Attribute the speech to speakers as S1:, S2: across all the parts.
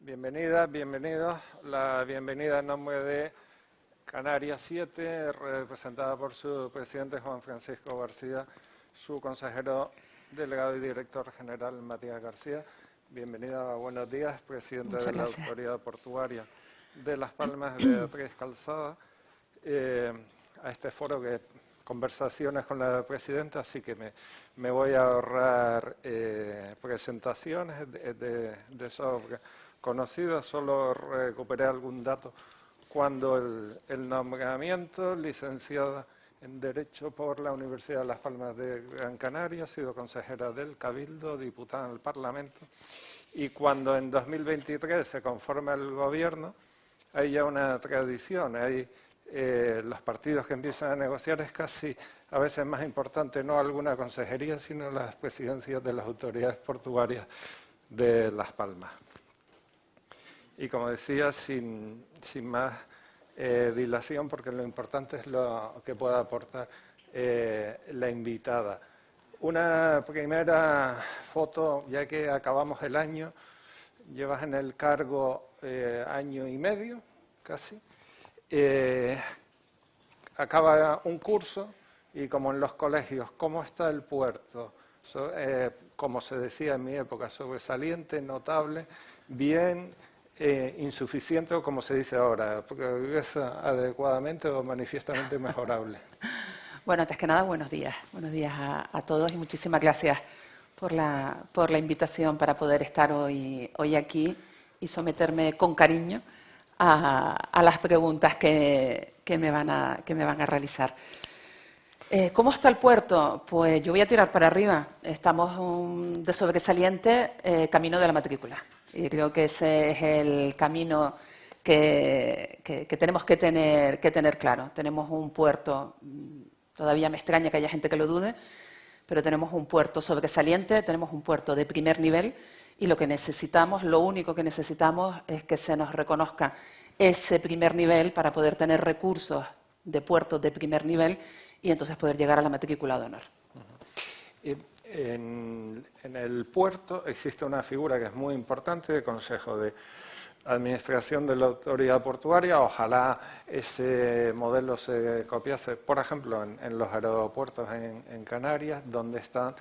S1: Bienvenidas, bienvenidos. La bienvenida en nombre de Canarias 7, representada por su presidente Juan Francisco García, su consejero delegado y director general Matías García. Bienvenida, buenos días, presidente de la Autoridad Portuaria de Las Palmas, Beatriz Calzada, a este foro que conversaciones con la presidenta, así que me voy a ahorrar presentaciones de sobra conocida, solo recuperé algún dato. Cuando el nombramiento, licenciada en Derecho por la Universidad de Las Palmas de Gran Canaria, ha sido consejera del Cabildo, diputada en el Parlamento, y cuando en 2023 se conforma el gobierno, hay ya una tradición, hay los partidos que empiezan a negociar, es casi a veces más importante no alguna consejería, sino las presidencias de las autoridades portuarias de Las Palmas. Y como decía, sin más dilación, porque lo importante es lo que pueda aportar la invitada. Una primera foto, ya que acabamos el año, llevas en el cargo año y medio, casi. Acaba un curso y como en los colegios, ¿cómo está el puerto? Como se decía en mi época, sobresaliente, notable, bien, insuficiente o como se dice ahora, progresa adecuadamente o manifiestamente mejorable.
S2: Bueno, antes que nada, buenos días a todos y muchísimas gracias por la invitación para poder estar hoy aquí y someterme con cariño a las preguntas que me van a realizar. ¿Cómo está el puerto? Pues yo voy a tirar para arriba. Estamos de sobresaliente camino de la matrícula. Y creo que ese es el camino que tenemos que tener claro. Tenemos un puerto, todavía me extraña que haya gente que lo dude, pero tenemos un puerto sobresaliente, tenemos un puerto de primer nivel y lo único que necesitamos es que se nos reconozca ese primer nivel para poder tener recursos de puertos de primer nivel y entonces poder llegar a la matrícula de honor.
S1: En el puerto existe una figura que es muy importante de Consejo de Administración de la Autoridad Portuaria. Ojalá ese modelo se copiase, por ejemplo, en los aeropuertos en Canarias, donde están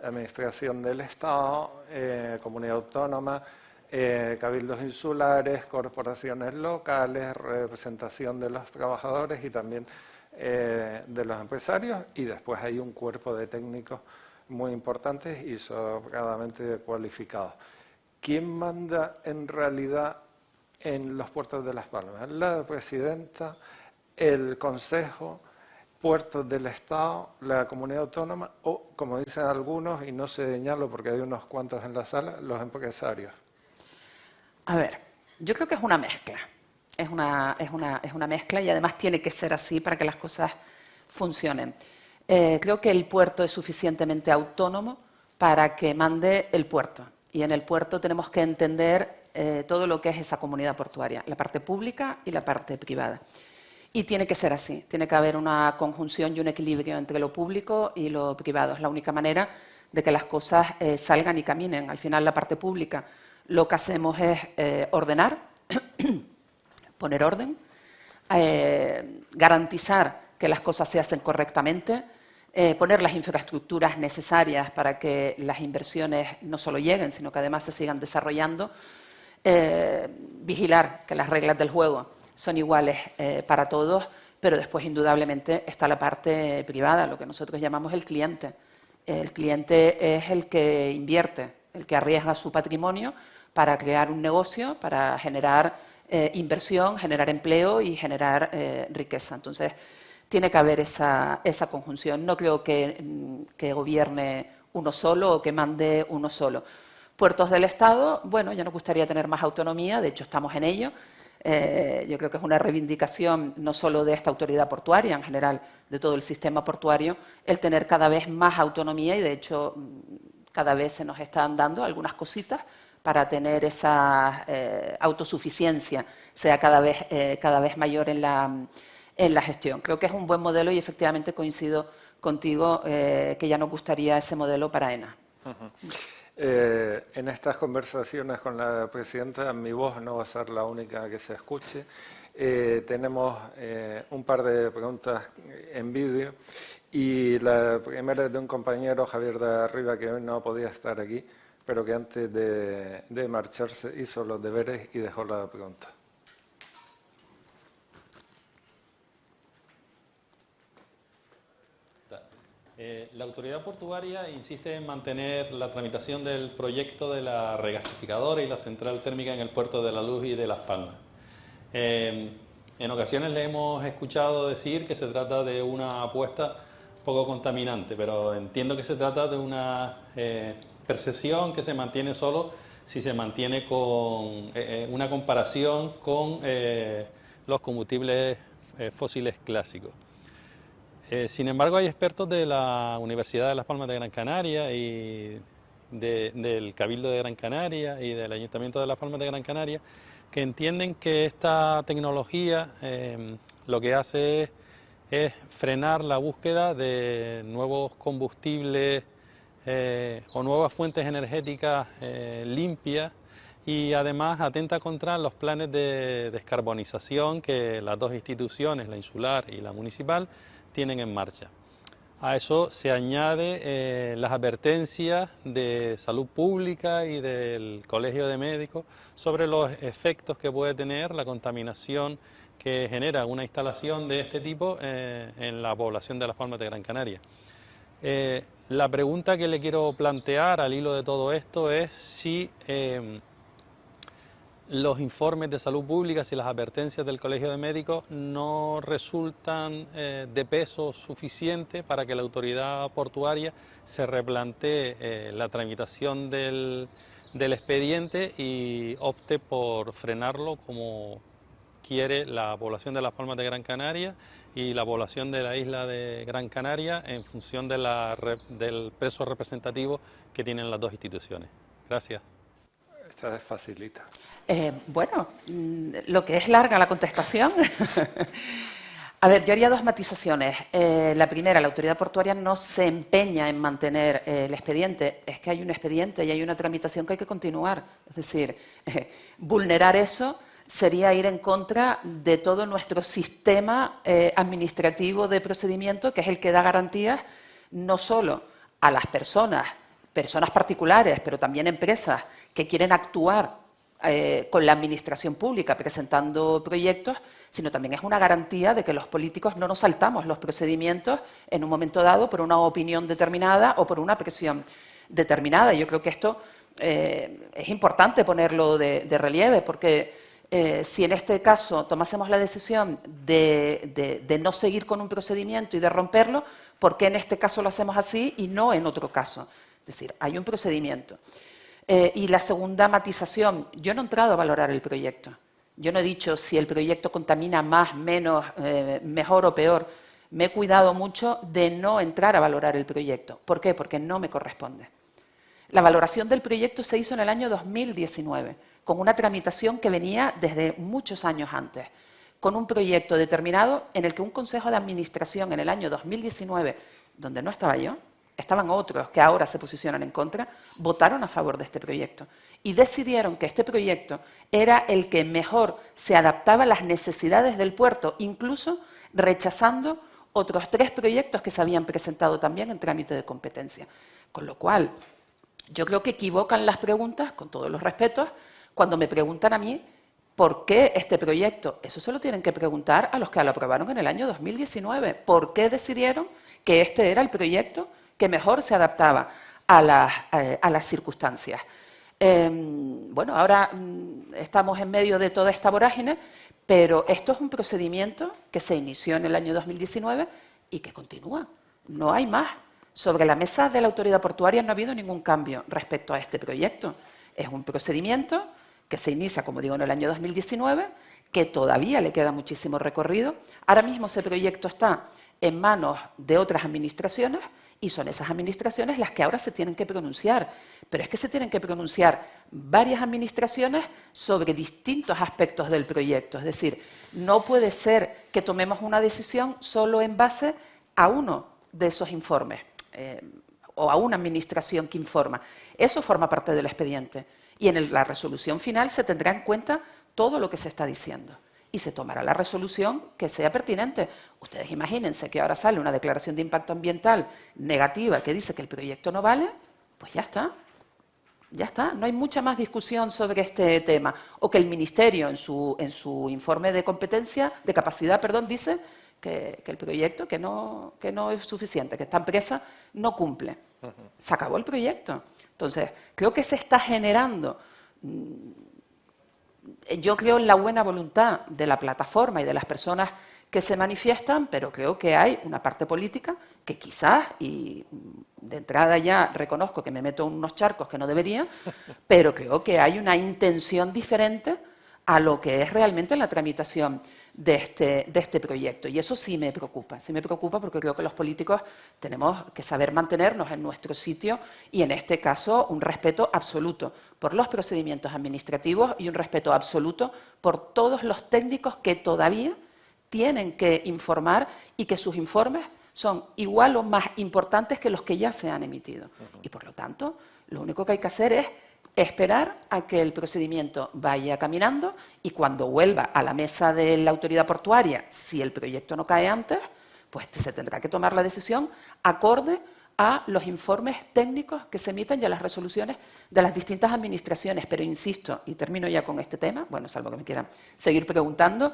S1: Administración del Estado, Comunidad Autónoma, cabildos insulares, corporaciones locales, representación de los trabajadores y también de los empresarios, y después hay un cuerpo de técnicos muy importantes y sobradamente cualificados. ¿Quién manda en realidad en los puertos de Las Palmas? ¿La presidenta, el Consejo, puertos del Estado, la Comunidad Autónoma o, como dicen algunos, y no se señalo porque hay unos cuantos en la sala, los empresarios?
S2: A ver, yo creo que es una mezcla. Es una mezcla y además tiene que ser así para que las cosas funcionen. Creo que el puerto es suficientemente autónomo para que mande el puerto. Y en el puerto tenemos que entender todo lo que es esa comunidad portuaria, la parte pública y la parte privada. Y tiene que ser así, tiene que haber una conjunción y un equilibrio entre lo público y lo privado. Es la única manera de que las cosas salgan y caminen. Al final, la parte pública lo que hacemos es ordenar, poner orden, garantizar que las cosas se hacen correctamente, poner las infraestructuras necesarias para que las inversiones no solo lleguen, sino que además se sigan desarrollando, vigilar que las reglas del juego son iguales para todos, pero después indudablemente está la parte privada, lo que nosotros llamamos el cliente. El cliente es el que invierte, el que arriesga su patrimonio para crear un negocio, para generar inversión, generar empleo y generar riqueza. Entonces, tiene que haber esa conjunción. No creo que gobierne uno solo o que mande uno solo. Puertos del Estado, bueno, ya nos gustaría tener más autonomía, de hecho estamos en ello. Yo creo que es una reivindicación no solo de esta autoridad portuaria, en general de todo el sistema portuario, el tener cada vez más autonomía y de hecho cada vez se nos están dando algunas cositas para tener esa autosuficiencia, sea cada vez mayor en la gestión. Creo que es un buen modelo y efectivamente coincido contigo que ya nos gustaría ese modelo para ENA.
S1: En estas conversaciones con la presidenta, mi voz no va a ser la única que se escuche. Tenemos un par de preguntas en vídeo y la primera es de un compañero, Javier de Arriba, que hoy no podía estar aquí, pero que antes de marcharse hizo los deberes y dejó la pregunta.
S3: La autoridad portuaria insiste en mantener la tramitación del proyecto de la regasificadora y la central térmica en el puerto de La Luz y de Las Palmas. En ocasiones le hemos escuchado decir que se trata de una apuesta poco contaminante, pero entiendo que se trata de una percepción que se mantiene solo si se mantiene con una comparación con los combustibles fósiles clásicos. Sin embargo, hay expertos de la Universidad de Las Palmas de Gran Canaria y del Cabildo de Gran Canaria y del Ayuntamiento de Las Palmas de Gran Canaria que entienden que esta tecnología lo que hace es frenar la búsqueda de nuevos combustibles o nuevas fuentes energéticas limpias y además atenta contra los planes de descarbonización que las dos instituciones, la insular y la municipal, tienen en marcha. A eso se añade las advertencias de salud pública y del Colegio de Médicos sobre los efectos que puede tener la contaminación que genera una instalación de este tipo en la población de Las Palmas de Gran Canaria. La pregunta que le quiero plantear al hilo de todo esto es si los informes de salud pública y las advertencias del Colegio de Médicos no resultan de peso suficiente para que la autoridad portuaria se replantee la tramitación del expediente y opte por frenarlo como quiere la población de Las Palmas de Gran Canaria y la población de la isla de Gran Canaria en función del peso representativo que tienen las dos instituciones. Gracias.
S1: Esta vez facilita.
S2: Bueno, lo que es larga la contestación. A ver, yo haría dos matizaciones. La primera, la autoridad portuaria no se empeña en mantener el expediente. Es que hay un expediente y hay una tramitación que hay que continuar. Es decir, vulnerar eso sería ir en contra de todo nuestro sistema administrativo de procedimiento, que es el que da garantías no solo a las personas particulares, pero también empresas que quieren actuar con la administración pública presentando proyectos, sino también es una garantía de que los políticos no nos saltamos los procedimientos en un momento dado por una opinión determinada o por una presión determinada. Yo creo que esto es importante ponerlo de relieve, porque si en este caso tomásemos la decisión de no seguir con un procedimiento y de romperlo, ¿por qué en este caso lo hacemos así y no en otro caso? Es decir, hay un procedimiento. Y la segunda matización, yo no he entrado a valorar el proyecto. Yo no he dicho si el proyecto contamina más, menos, mejor o peor. Me he cuidado mucho de no entrar a valorar el proyecto. ¿Por qué? Porque no me corresponde. La valoración del proyecto se hizo en el año 2019, con una tramitación que venía desde muchos años antes, con un proyecto determinado en el que un consejo de administración en el año 2019, donde no estaba yo, estaban otros que ahora se posicionan en contra, votaron a favor de este proyecto y decidieron que este proyecto era el que mejor se adaptaba a las necesidades del puerto, incluso rechazando otros 3 proyectos que se habían presentado también en trámite de competencia. Con lo cual, yo creo que equivocan las preguntas, con todos los respetos, cuando me preguntan a mí por qué este proyecto. Eso se lo tienen que preguntar a los que lo aprobaron en el año 2019. ¿Por qué decidieron que este era el proyecto que mejor se adaptaba a las circunstancias? Bueno, ahora estamos en medio de toda esta vorágine, pero esto es un procedimiento que se inició en el año 2019 y que continúa. No hay más. Sobre la mesa de la autoridad portuaria no ha habido ningún cambio respecto a este proyecto. Es un procedimiento que se inicia, como digo, en el año 2019, que todavía le queda muchísimo recorrido. Ahora mismo ese proyecto está en manos de otras administraciones y son esas administraciones las que ahora se tienen que pronunciar. Pero es que se tienen que pronunciar varias administraciones sobre distintos aspectos del proyecto. Es decir, no puede ser que tomemos una decisión solo en base a uno de esos informes. o a una administración que informa. Eso forma parte del expediente. Y en la resolución final se tendrá en cuenta todo lo que se está diciendo. Y se tomará la resolución que sea pertinente. Ustedes imagínense que ahora sale una declaración de impacto ambiental negativa que dice que el proyecto no vale, pues ya está. Ya está, no hay mucha más discusión sobre este tema. O que el Ministerio en su informe de competencia, de capacidad, perdón, dice que el proyecto que no es suficiente, que esta empresa no cumple. Se acabó el proyecto. Entonces, creo que se está generando, yo creo en la buena voluntad de la plataforma y de las personas que se manifiestan, pero creo que hay una parte política que quizás, y de entrada ya reconozco que me meto en unos charcos que no debería, pero creo que hay una intención diferente a lo que es realmente la tramitación de este proyecto. Y eso sí me preocupa porque creo que los políticos tenemos que saber mantenernos en nuestro sitio y en este caso un respeto absoluto por los procedimientos administrativos y un respeto absoluto por todos los técnicos que todavía tienen que informar y que sus informes son igual o más importantes que los que ya se han emitido. Y por lo tanto, lo único que hay que hacer es esperar a que el procedimiento vaya caminando y cuando vuelva a la mesa de la autoridad portuaria, si el proyecto no cae antes, pues se tendrá que tomar la decisión acorde a los informes técnicos que se emiten y a las resoluciones de las distintas administraciones. Pero insisto, y termino ya con este tema, bueno, salvo que me quieran seguir preguntando,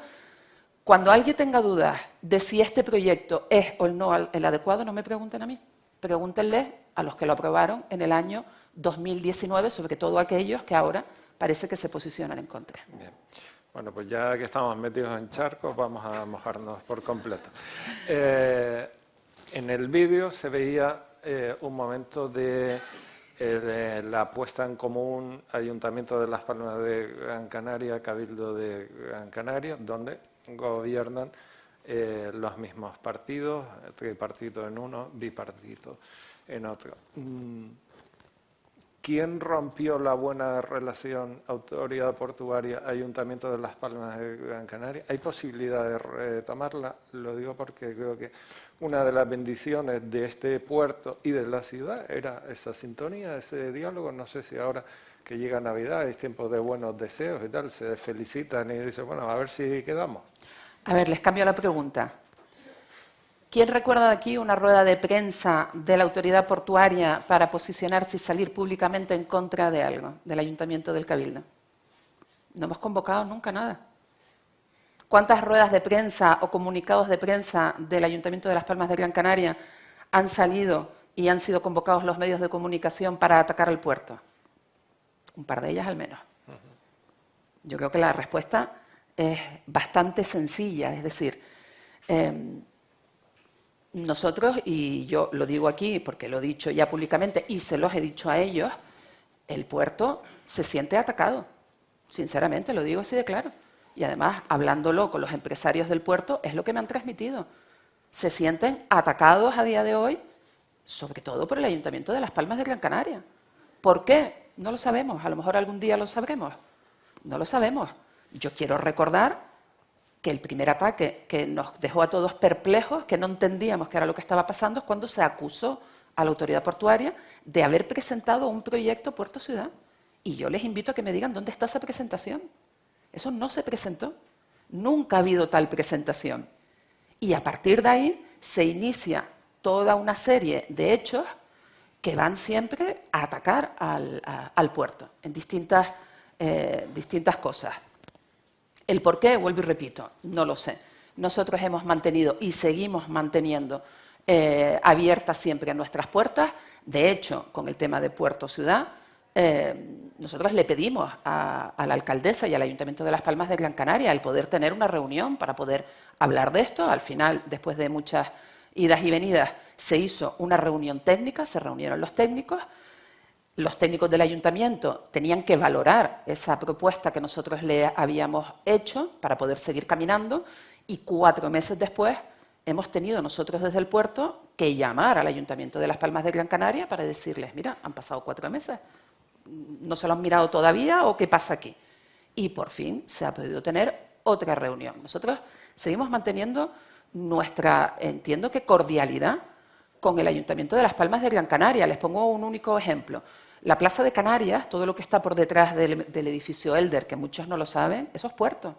S2: cuando alguien tenga dudas de si este proyecto es o no el adecuado, no me pregunten a mí, pregúntenle a los que lo aprobaron en el año 2019, sobre todo aquellos que ahora parece que se posicionan en contra.
S1: Bien. Bueno, pues ya que estamos metidos en charcos, vamos a mojarnos por completo. En el vídeo se veía un momento de la puesta en común Ayuntamiento de Las Palmas de Gran Canaria, Cabildo de Gran Canaria, donde gobiernan los mismos partidos, tripartito en uno, bipartito en otro. ¿Quién rompió la buena relación autoridad portuaria, Ayuntamiento de Las Palmas de Gran Canaria? ¿Hay posibilidad de retomarla? Lo digo porque creo que una de las bendiciones de este puerto y de la ciudad era esa sintonía, ese diálogo. No sé si ahora que llega Navidad, es tiempo de buenos deseos y tal, se felicitan y dicen, bueno, a ver si quedamos.
S2: A ver, les cambio la pregunta. ¿Quién recuerda de aquí una rueda de prensa de la autoridad portuaria para posicionarse y salir públicamente en contra de algo, del Ayuntamiento del Cabildo? No hemos convocado nunca nada. ¿Cuántas ruedas de prensa o comunicados de prensa del Ayuntamiento de Las Palmas de Gran Canaria han salido y han sido convocados los medios de comunicación para atacar el puerto? Un par de ellas al menos. Yo creo que la respuesta es bastante sencilla, es decir, nosotros, y yo lo digo aquí porque lo he dicho ya públicamente y se los he dicho a ellos, el puerto se siente atacado, sinceramente, lo digo así de claro. Y además, hablándolo con los empresarios del puerto, es lo que me han transmitido. Se sienten atacados a día de hoy, sobre todo por el Ayuntamiento de Las Palmas de Gran Canaria. ¿Por qué? No lo sabemos, a lo mejor algún día lo sabremos. No lo sabemos. Yo quiero recordar que el primer ataque que nos dejó a todos perplejos, que no entendíamos qué era lo que estaba pasando, es cuando se acusó a la autoridad portuaria de haber presentado un proyecto Puerto Ciudad. Y yo les invito a que me digan dónde está esa presentación. Eso no se presentó. Nunca ha habido tal presentación. Y a partir de ahí se inicia toda una serie de hechos que van siempre a atacar al puerto en distintas cosas. El por qué, vuelvo y repito, no lo sé. Nosotros hemos mantenido y seguimos manteniendo abiertas siempre nuestras puertas. De hecho, con el tema de Puerto Ciudad, nosotros le pedimos a la alcaldesa y al Ayuntamiento de Las Palmas de Gran Canaria el poder tener una reunión para poder hablar de esto. Al final, después de muchas idas y venidas, se hizo una reunión técnica, se reunieron los técnicos. Los técnicos del ayuntamiento tenían que valorar esa propuesta que nosotros le habíamos hecho para poder seguir caminando y 4 meses después hemos tenido nosotros desde el puerto que llamar al Ayuntamiento de Las Palmas de Gran Canaria para decirles, mira, han pasado 4 meses, ¿no se lo han mirado todavía o qué pasa aquí? Y por fin se ha podido tener otra reunión. Nosotros seguimos manteniendo nuestra, entiendo que cordialidad con el Ayuntamiento de Las Palmas de Gran Canaria. Les pongo un único ejemplo. La Plaza de Canarias, todo lo que está por detrás del edificio Elder, que muchos no lo saben, esos puertos,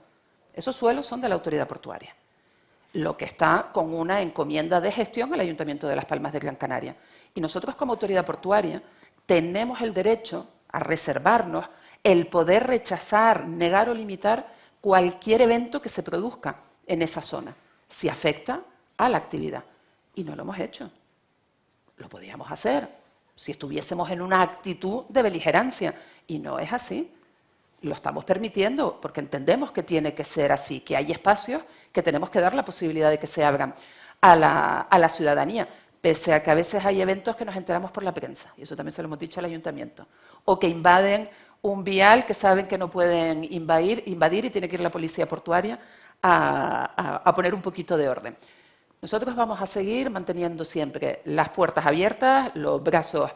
S2: esos suelos son de la autoridad portuaria. Lo que está con una encomienda de gestión al Ayuntamiento de Las Palmas de Gran Canaria. Y nosotros como autoridad portuaria tenemos el derecho a reservarnos el poder rechazar, negar o limitar cualquier evento que se produzca en esa zona, si afecta a la actividad. Y no lo hemos hecho. Lo podíamos hacer si estuviésemos en una actitud de beligerancia. Y no es así. Lo estamos permitiendo porque entendemos que tiene que ser así, que hay espacios que tenemos que dar la posibilidad de que se abran a la ciudadanía, pese a que a veces hay eventos que nos enteramos por la prensa, y eso también se lo hemos dicho al ayuntamiento, o que invaden un vial que saben que no pueden invadir y tiene que ir la policía portuaria a poner un poquito de orden. Nosotros vamos a seguir manteniendo siempre las puertas abiertas, los brazos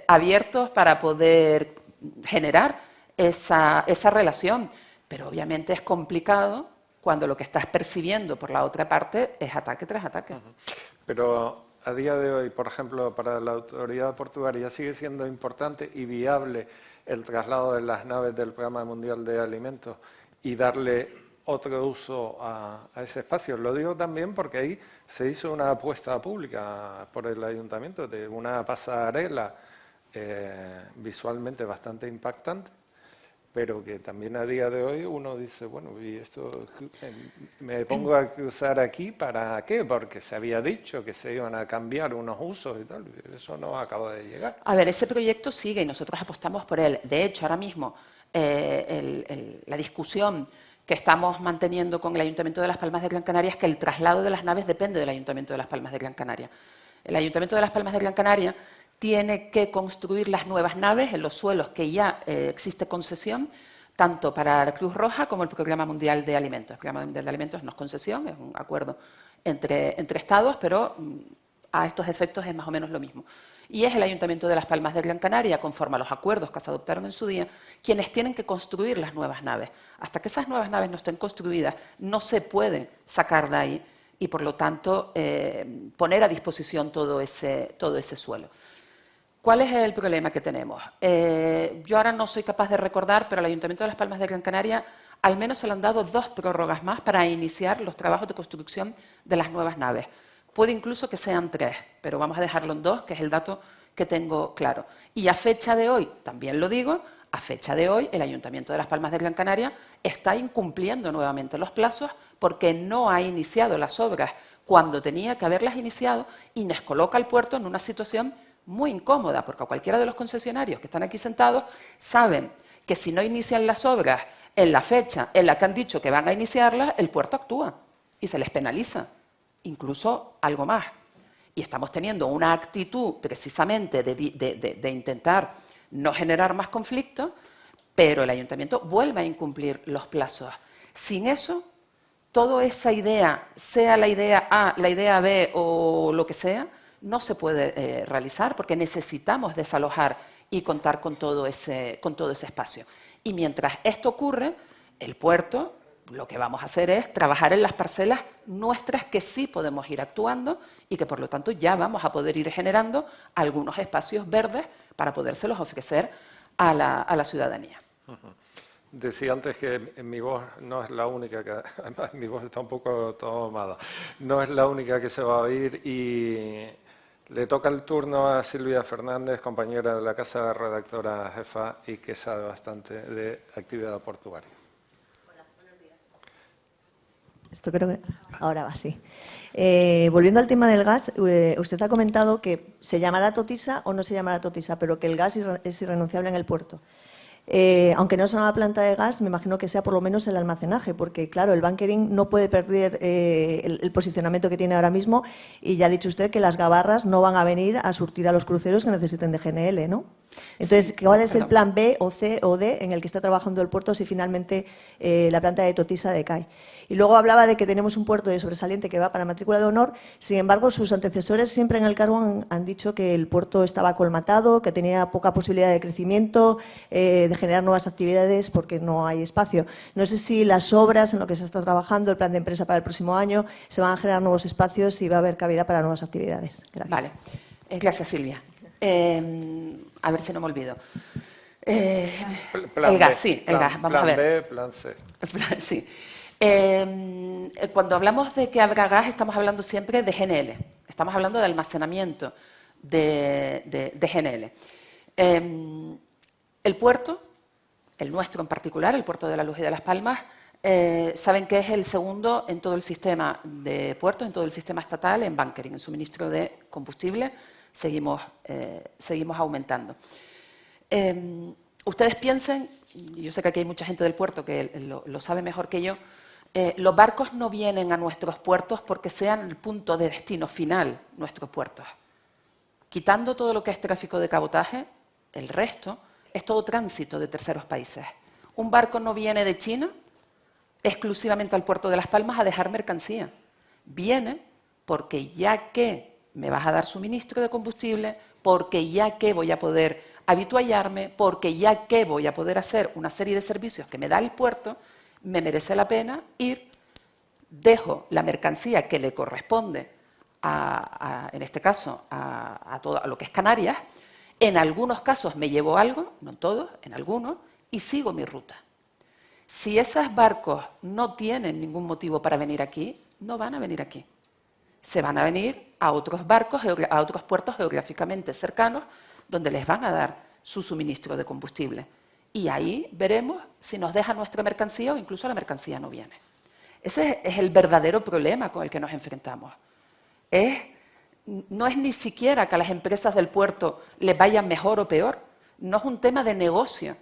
S2: abiertos para poder generar esa relación, pero obviamente es complicado cuando lo que estás percibiendo por la otra parte es ataque tras ataque.
S1: Pero a día de hoy, por ejemplo, para la autoridad portuaria sigue siendo importante y viable el traslado de las naves del Programa Mundial de Alimentos y darle otro uso a ese espacio. Lo digo también porque ahí se hizo una apuesta pública por el ayuntamiento de una pasarela visualmente bastante impactante, pero que también a día de hoy uno dice, bueno, ¿y esto me pongo a cruzar aquí para qué? Porque se había dicho que se iban a cambiar unos usos y tal, y eso no acaba de llegar.
S2: A ver, ese proyecto sigue y nosotros apostamos por él. De hecho, ahora mismo la discusión que estamos manteniendo con el Ayuntamiento de Las Palmas de Gran Canaria es que el traslado de las naves depende del Ayuntamiento de Las Palmas de Gran Canaria. El Ayuntamiento de Las Palmas de Gran Canaria tiene que construir las nuevas naves en los suelos que ya existe concesión, tanto para la Cruz Roja como el Programa Mundial de Alimentos. El Programa Mundial de Alimentos no es concesión, es un acuerdo entre Estados, pero a estos efectos es más o menos lo mismo. Y es el Ayuntamiento de Las Palmas de Gran Canaria, conforme a los acuerdos que se adoptaron en su día, quienes tienen que construir las nuevas naves. Hasta que esas nuevas naves no estén construidas, no se pueden sacar de ahí y, por lo tanto, poner a disposición todo ese suelo. ¿Cuál es el problema que tenemos? Yo ahora no soy capaz de recordar, pero al Ayuntamiento de Las Palmas de Gran Canaria al menos se le han dado 2 prórrogas más para iniciar los trabajos de construcción de las nuevas naves. Puede incluso que sean 3, pero vamos a dejarlo en 2, que es el dato que tengo claro. Y a fecha de hoy, también lo digo, a fecha de hoy el Ayuntamiento de Las Palmas de Gran Canaria está incumpliendo nuevamente los plazos porque no ha iniciado las obras cuando tenía que haberlas iniciado y nos coloca al puerto en una situación muy incómoda, porque a cualquiera de los concesionarios que están aquí sentados saben que si no inician las obras en la fecha en la que han dicho que van a iniciarlas, el puerto actúa y se les penaliza, incluso algo más. Y estamos teniendo una actitud precisamente de intentar no generar más conflictos, pero el ayuntamiento vuelve a incumplir los plazos. Sin eso, toda esa idea, sea la idea A, la idea B o lo que sea, no se puede realizar porque necesitamos desalojar y contar con todo ese espacio. Y mientras esto ocurre, el puerto, lo que vamos a hacer es trabajar en las parcelas nuestras que sí podemos ir actuando y que por lo tanto ya vamos a poder ir generando algunos espacios verdes para podérselos ofrecer a la ciudadanía.
S1: Decía antes que mi voz no es la única, además mi voz está un poco tomada, no es la única que se va a oír y le toca el turno a Silvia Fernández, compañera de la casa, redactora jefa y que sabe bastante de actividad portuaria.
S4: Hola, buenos días. Esto creo que ahora va, sí. Volviendo al tema del gas, usted ha comentado que se llamará Totisa o no se llamará Totisa, pero que el gas es irrenunciable en el puerto. Aunque no sea una planta de gas, me imagino que sea por lo menos el almacenaje, porque claro, el bunkering no puede perder el posicionamiento que tiene ahora mismo y ya ha dicho usted que las gabarras no van a venir a surtir a los cruceros que necesiten de GNL, ¿no? Entonces, ¿cuál es el plan B o C o D en el que está trabajando el puerto si finalmente la planta de Totisa decae? Y luego hablaba de que tenemos un puerto de sobresaliente que va para matrícula de honor. Sin embargo, sus antecesores siempre en el cargo han dicho que el puerto estaba colmatado, que tenía poca posibilidad de crecimiento, de generar nuevas actividades porque no hay espacio. No sé si las obras en lo que se está trabajando, el plan de empresa para el próximo año, se van a generar nuevos espacios y va a haber cabida para nuevas actividades. Gracias.
S2: Vale. Gracias, Silvia. A ver si no me olvido.
S1: Plan
S2: el gas,
S1: B,
S2: sí,
S1: plan,
S2: el gas. Vamos
S1: plan
S2: a ver.
S1: B, plan C.
S2: Sí. Cuando hablamos de que habrá gas, estamos hablando siempre de GNL. Estamos hablando de almacenamiento de GNL. El puerto, el nuestro en particular, el puerto de La Luz y de Las Palmas, saben que es el segundo en todo el sistema de puertos, en todo el sistema estatal, en bunkering, en suministro de combustible. Seguimos aumentando. Ustedes piensen, yo sé que aquí hay mucha gente del puerto que lo sabe mejor que yo, los barcos no vienen a nuestros puertos porque sean el punto de destino final, nuestros puertos. Quitando todo lo que es tráfico de cabotaje, el resto es todo tránsito de terceros países. Un barco no viene de China exclusivamente al puerto de Las Palmas a dejar mercancía. Viene porque ya que me vas a dar suministro de combustible, porque ya que voy a poder habituallarme, porque ya que voy a poder hacer una serie de servicios que me da el puerto, me merece la pena ir, dejo la mercancía que le corresponde, en este caso, a lo que es Canarias. En algunos casos me llevo algo, no en todos, en algunos, y sigo mi ruta. Si esos barcos no tienen ningún motivo para venir aquí, no van a venir aquí. Se van a venir a otros barcos, a otros puertos geográficamente cercanos, donde les van a dar su suministro de combustible. Y ahí veremos si nos deja nuestra mercancía o incluso la mercancía no viene. Ese es el verdadero problema con el que nos enfrentamos. No es ni siquiera que a las empresas del puerto les vaya mejor o peor. No es un tema de negocio.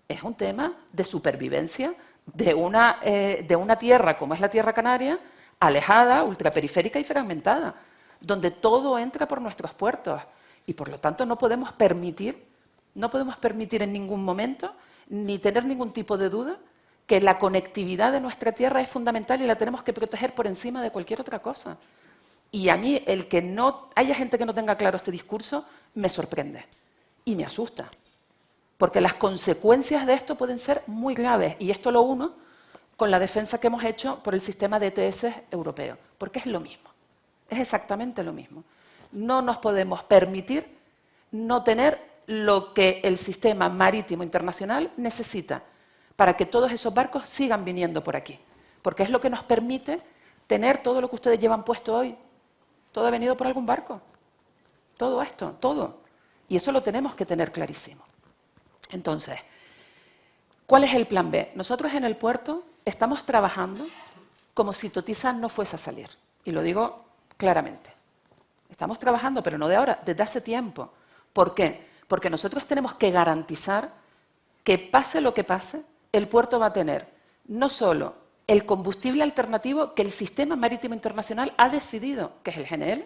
S2: Es un tema de supervivencia de una tierra como es la Tierra Canaria, alejada, ultraperiférica y fragmentada, donde todo entra por nuestros puertos. Y por lo tanto no podemos permitir en ningún momento, ni tener ningún tipo de duda, que la conectividad de nuestra tierra es fundamental y la tenemos que proteger por encima de cualquier otra cosa. Y a mí el que no haya gente que no tenga claro este discurso me sorprende y me asusta. Porque las consecuencias de esto pueden ser muy graves. Y esto lo uno con la defensa que hemos hecho por el sistema de ETS europeo. Porque es lo mismo. Es exactamente lo mismo. No nos podemos permitir no tener lo que el sistema marítimo internacional necesita para que todos esos barcos sigan viniendo por aquí. Porque es lo que nos permite tener todo lo que ustedes llevan puesto hoy. Todo ha venido por algún barco. Todo esto, todo. Y eso lo tenemos que tener clarísimo. Entonces, ¿cuál es el plan B? Nosotros en el puerto estamos trabajando como si Totisa no fuese a salir. Y lo digo claramente. Estamos trabajando, pero no de ahora, desde hace tiempo. ¿Por qué? Porque nosotros tenemos que garantizar que pase lo que pase, el puerto va a tener no solo el combustible alternativo que el sistema marítimo internacional ha decidido, que es el GNL,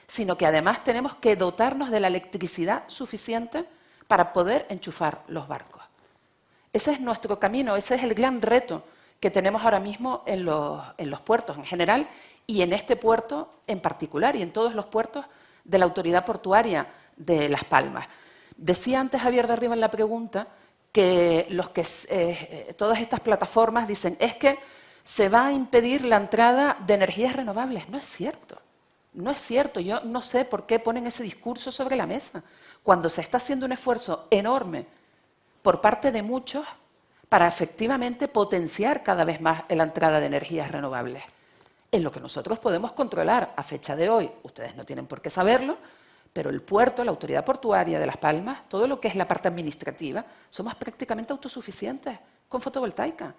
S2: sino que además tenemos que dotarnos de la electricidad suficiente para poder enchufar los barcos. Ese es nuestro camino, ese es el gran reto que tenemos ahora mismo en los puertos en general y en este puerto en particular y en todos los puertos de la Autoridad Portuaria de Las Palmas. Decía antes Javier de Arriba en la pregunta que todas estas plataformas dicen es que se va a impedir la entrada de energías renovables. No es cierto. No es cierto. Yo no sé por qué ponen ese discurso sobre la mesa cuando se está haciendo un esfuerzo enorme por parte de muchos para efectivamente potenciar cada vez más la entrada de energías renovables. En lo que nosotros podemos controlar a fecha de hoy, ustedes no tienen por qué saberlo, pero el puerto, la Autoridad Portuaria de Las Palmas, todo lo que es la parte administrativa, somos prácticamente autosuficientes con fotovoltaica.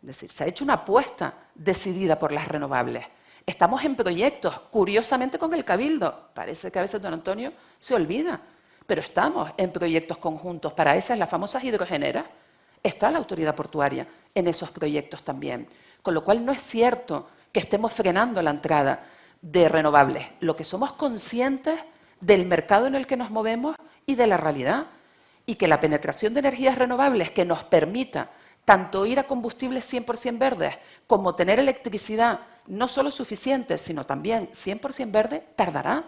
S2: Es decir, se ha hecho una apuesta decidida por las renovables. Estamos en proyectos, curiosamente con el Cabildo. Parece que a veces don Antonio se olvida, pero estamos en proyectos conjuntos para esas, las famosas hidrogeneras. Está la Autoridad Portuaria en esos proyectos también. Con lo cual no es cierto que estemos frenando la entrada de renovables. Lo que somos conscientes del mercado en el que nos movemos y de la realidad. Y que la penetración de energías renovables que nos permita tanto ir a combustibles 100% verdes como tener electricidad no solo suficiente, sino también 100% verde, tardará.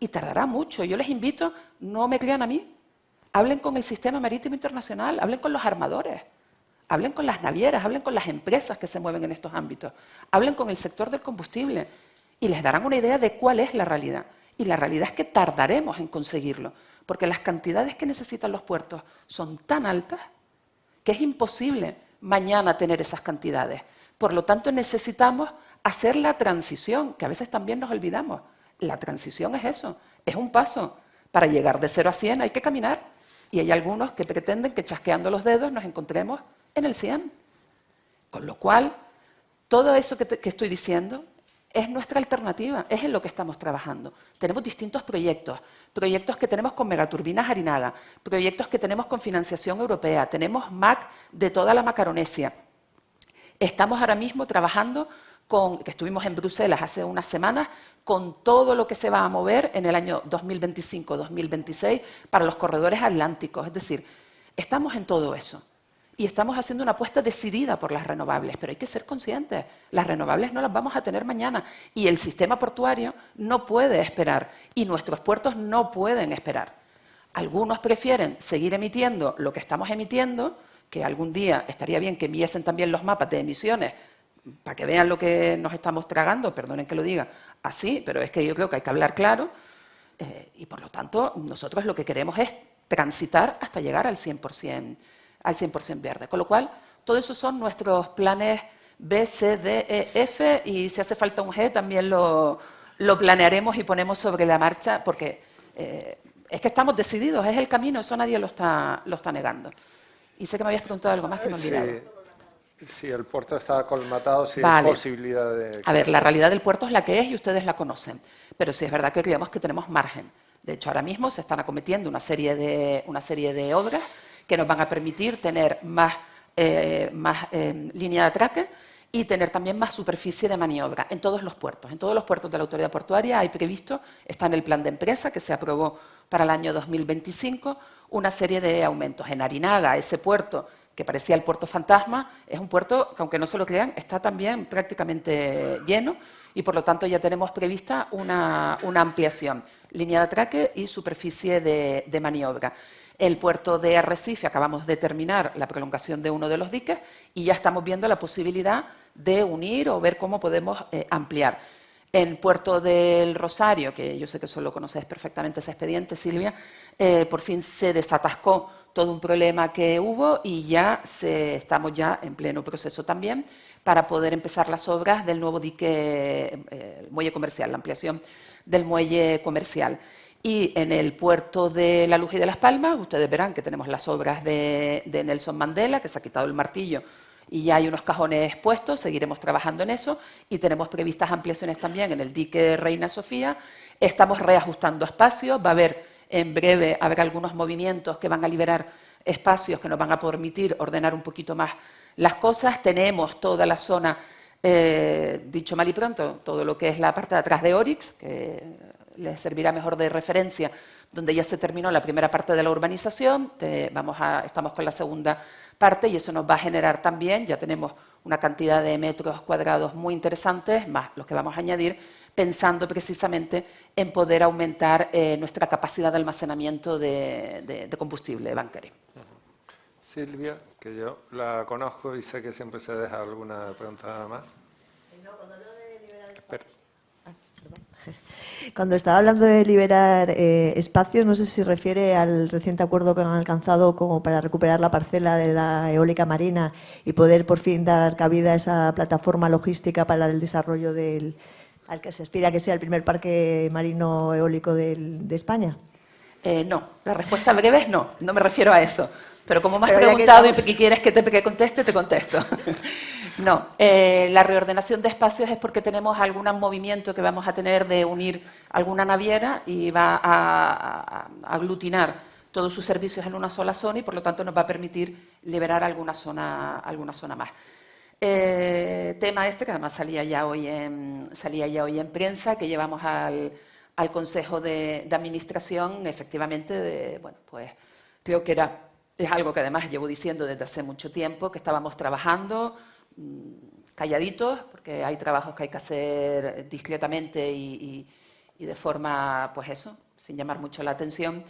S2: Y tardará mucho. Yo les invito, no me crean a mí, hablen con el Sistema Marítimo Internacional, hablen con los armadores, hablen con las navieras, hablen con las empresas que se mueven en estos ámbitos, hablen con el sector del combustible y les darán una idea de cuál es la realidad. Y la realidad es que tardaremos en conseguirlo, porque las cantidades que necesitan los puertos son tan altas que es imposible mañana tener esas cantidades. Por lo tanto, necesitamos hacer la transición, que a veces también nos olvidamos. La transición es eso, es un paso. Para llegar de 0 a 100 hay que caminar. Y hay algunos que pretenden que chasqueando los dedos nos encontremos en el 100. Con lo cual, todo eso que estoy diciendo es nuestra alternativa, es en lo que estamos trabajando. Tenemos distintos proyectos que tenemos con Megaturbinas Arinaga, proyectos que tenemos con financiación europea, tenemos MAC de toda la Macaronesia. Estamos ahora mismo trabajando que estuvimos en Bruselas hace unas semanas, con todo lo que se va a mover en el año 2025-2026 para los corredores atlánticos. Es decir, estamos en todo eso. Y estamos haciendo una apuesta decidida por las renovables, pero hay que ser conscientes, las renovables no las vamos a tener mañana y el sistema portuario no puede esperar y nuestros puertos no pueden esperar. Algunos prefieren seguir emitiendo lo que estamos emitiendo, que algún día estaría bien que enviesen también los mapas de emisiones para que vean lo que nos estamos tragando, perdonen que lo diga así, pero es que yo creo que hay que hablar claro y por lo tanto nosotros lo que queremos es transitar hasta llegar al 100% verde. Con lo cual, todo eso son nuestros planes B, C, D, E, F y si hace falta un G también lo planearemos y ponemos sobre la marcha porque es que estamos decididos, es el camino, eso nadie lo está negando. Y sé que me habías preguntado algo más que me he olvidado.
S1: Si el puerto está colmatado, si
S2: vale.
S1: hay posibilidad de...
S2: A ver, la realidad del puerto es la que es y ustedes la conocen, pero sí es verdad que creemos que tenemos margen. De hecho, ahora mismo se están acometiendo una serie de obras que nos van a permitir tener más línea de atraque y tener también más superficie de maniobra en todos los puertos. En todos los puertos de la autoridad portuaria hay previsto, está en el plan de empresa que se aprobó para el año 2025, una serie de aumentos. En Arinaga, ese puerto que parecía el puerto fantasma, es un puerto que, aunque no se lo crean, está también prácticamente lleno y, por lo tanto, ya tenemos prevista una ampliación, línea de atraque y superficie de maniobra. El puerto de Arrecife acabamos de terminar la prolongación de uno de los diques y ya estamos viendo la posibilidad de unir o ver cómo podemos ampliar. En Puerto del Rosario, que yo sé que solo conoces perfectamente ese expediente, Silvia, por fin se desatascó todo un problema que hubo y ya estamos ya en pleno proceso también para poder empezar las obras del nuevo dique, el muelle comercial, la ampliación del muelle comercial. Y en el puerto de La Luz y de Las Palmas, ustedes verán que tenemos las obras de Nelson Mandela, que se ha quitado el martillo y ya hay unos cajones puestos, seguiremos trabajando en eso y tenemos previstas ampliaciones también en el dique Reina Sofía. Estamos reajustando espacios, va a haber en breve habrá algunos movimientos que van a liberar espacios que nos van a permitir ordenar un poquito más las cosas. Tenemos toda la zona, dicho mal y pronto, todo lo que es la parte de atrás de Orix, que les servirá mejor de referencia, donde ya se terminó la primera parte de la urbanización, estamos con la segunda parte y eso nos va a generar también, ya tenemos una cantidad de metros cuadrados muy interesantes, más los que vamos a añadir, pensando precisamente en poder aumentar nuestra capacidad de almacenamiento de combustible bancario.
S1: Silvia, que yo la conozco y sé que siempre se deja alguna pregunta más. Espera.
S4: Cuando estaba hablando de liberar espacios, no sé si refiere al reciente acuerdo que han alcanzado como para recuperar la parcela de la eólica marina y poder por fin dar cabida a esa plataforma logística para el desarrollo al que se aspira que sea el primer parque marino eólico de España.
S2: No, la respuesta breve es no me refiero a eso. Pero como me has preguntado y quieres que conteste, te contesto. No, la reordenación de espacios es porque tenemos algún movimiento que vamos a tener de unir alguna naviera y va a aglutinar todos sus servicios en una sola zona y por lo tanto nos va a permitir liberar alguna zona más. Tema que además salía ya hoy en prensa, que llevamos al al Consejo de Administración, efectivamente, bueno, pues creo que es algo que además llevo diciendo desde hace mucho tiempo, que estábamos trabajando calladitos, porque hay trabajos que hay que hacer discretamente y de forma, pues eso, sin llamar mucho la atención,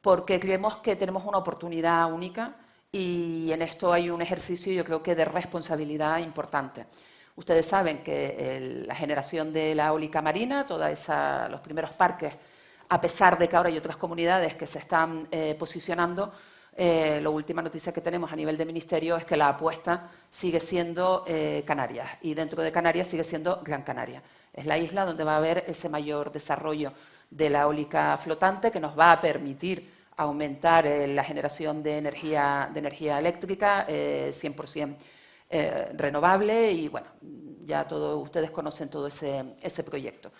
S2: porque creemos que tenemos una oportunidad única y en esto hay un ejercicio, yo creo que de responsabilidad importante. Ustedes saben que la generación de la eólica marina, los primeros parques, a pesar de que ahora hay otras comunidades que se están posicionando, la última noticia que tenemos a nivel de ministerio es que la apuesta sigue siendo Canarias, y dentro de Canarias sigue siendo Gran Canaria. Es la isla donde va a haber ese mayor desarrollo de la eólica flotante, que nos va a permitir aumentar la generación de energía eléctrica 100% renovable, y bueno, ya todos ustedes conocen todo ese proyecto.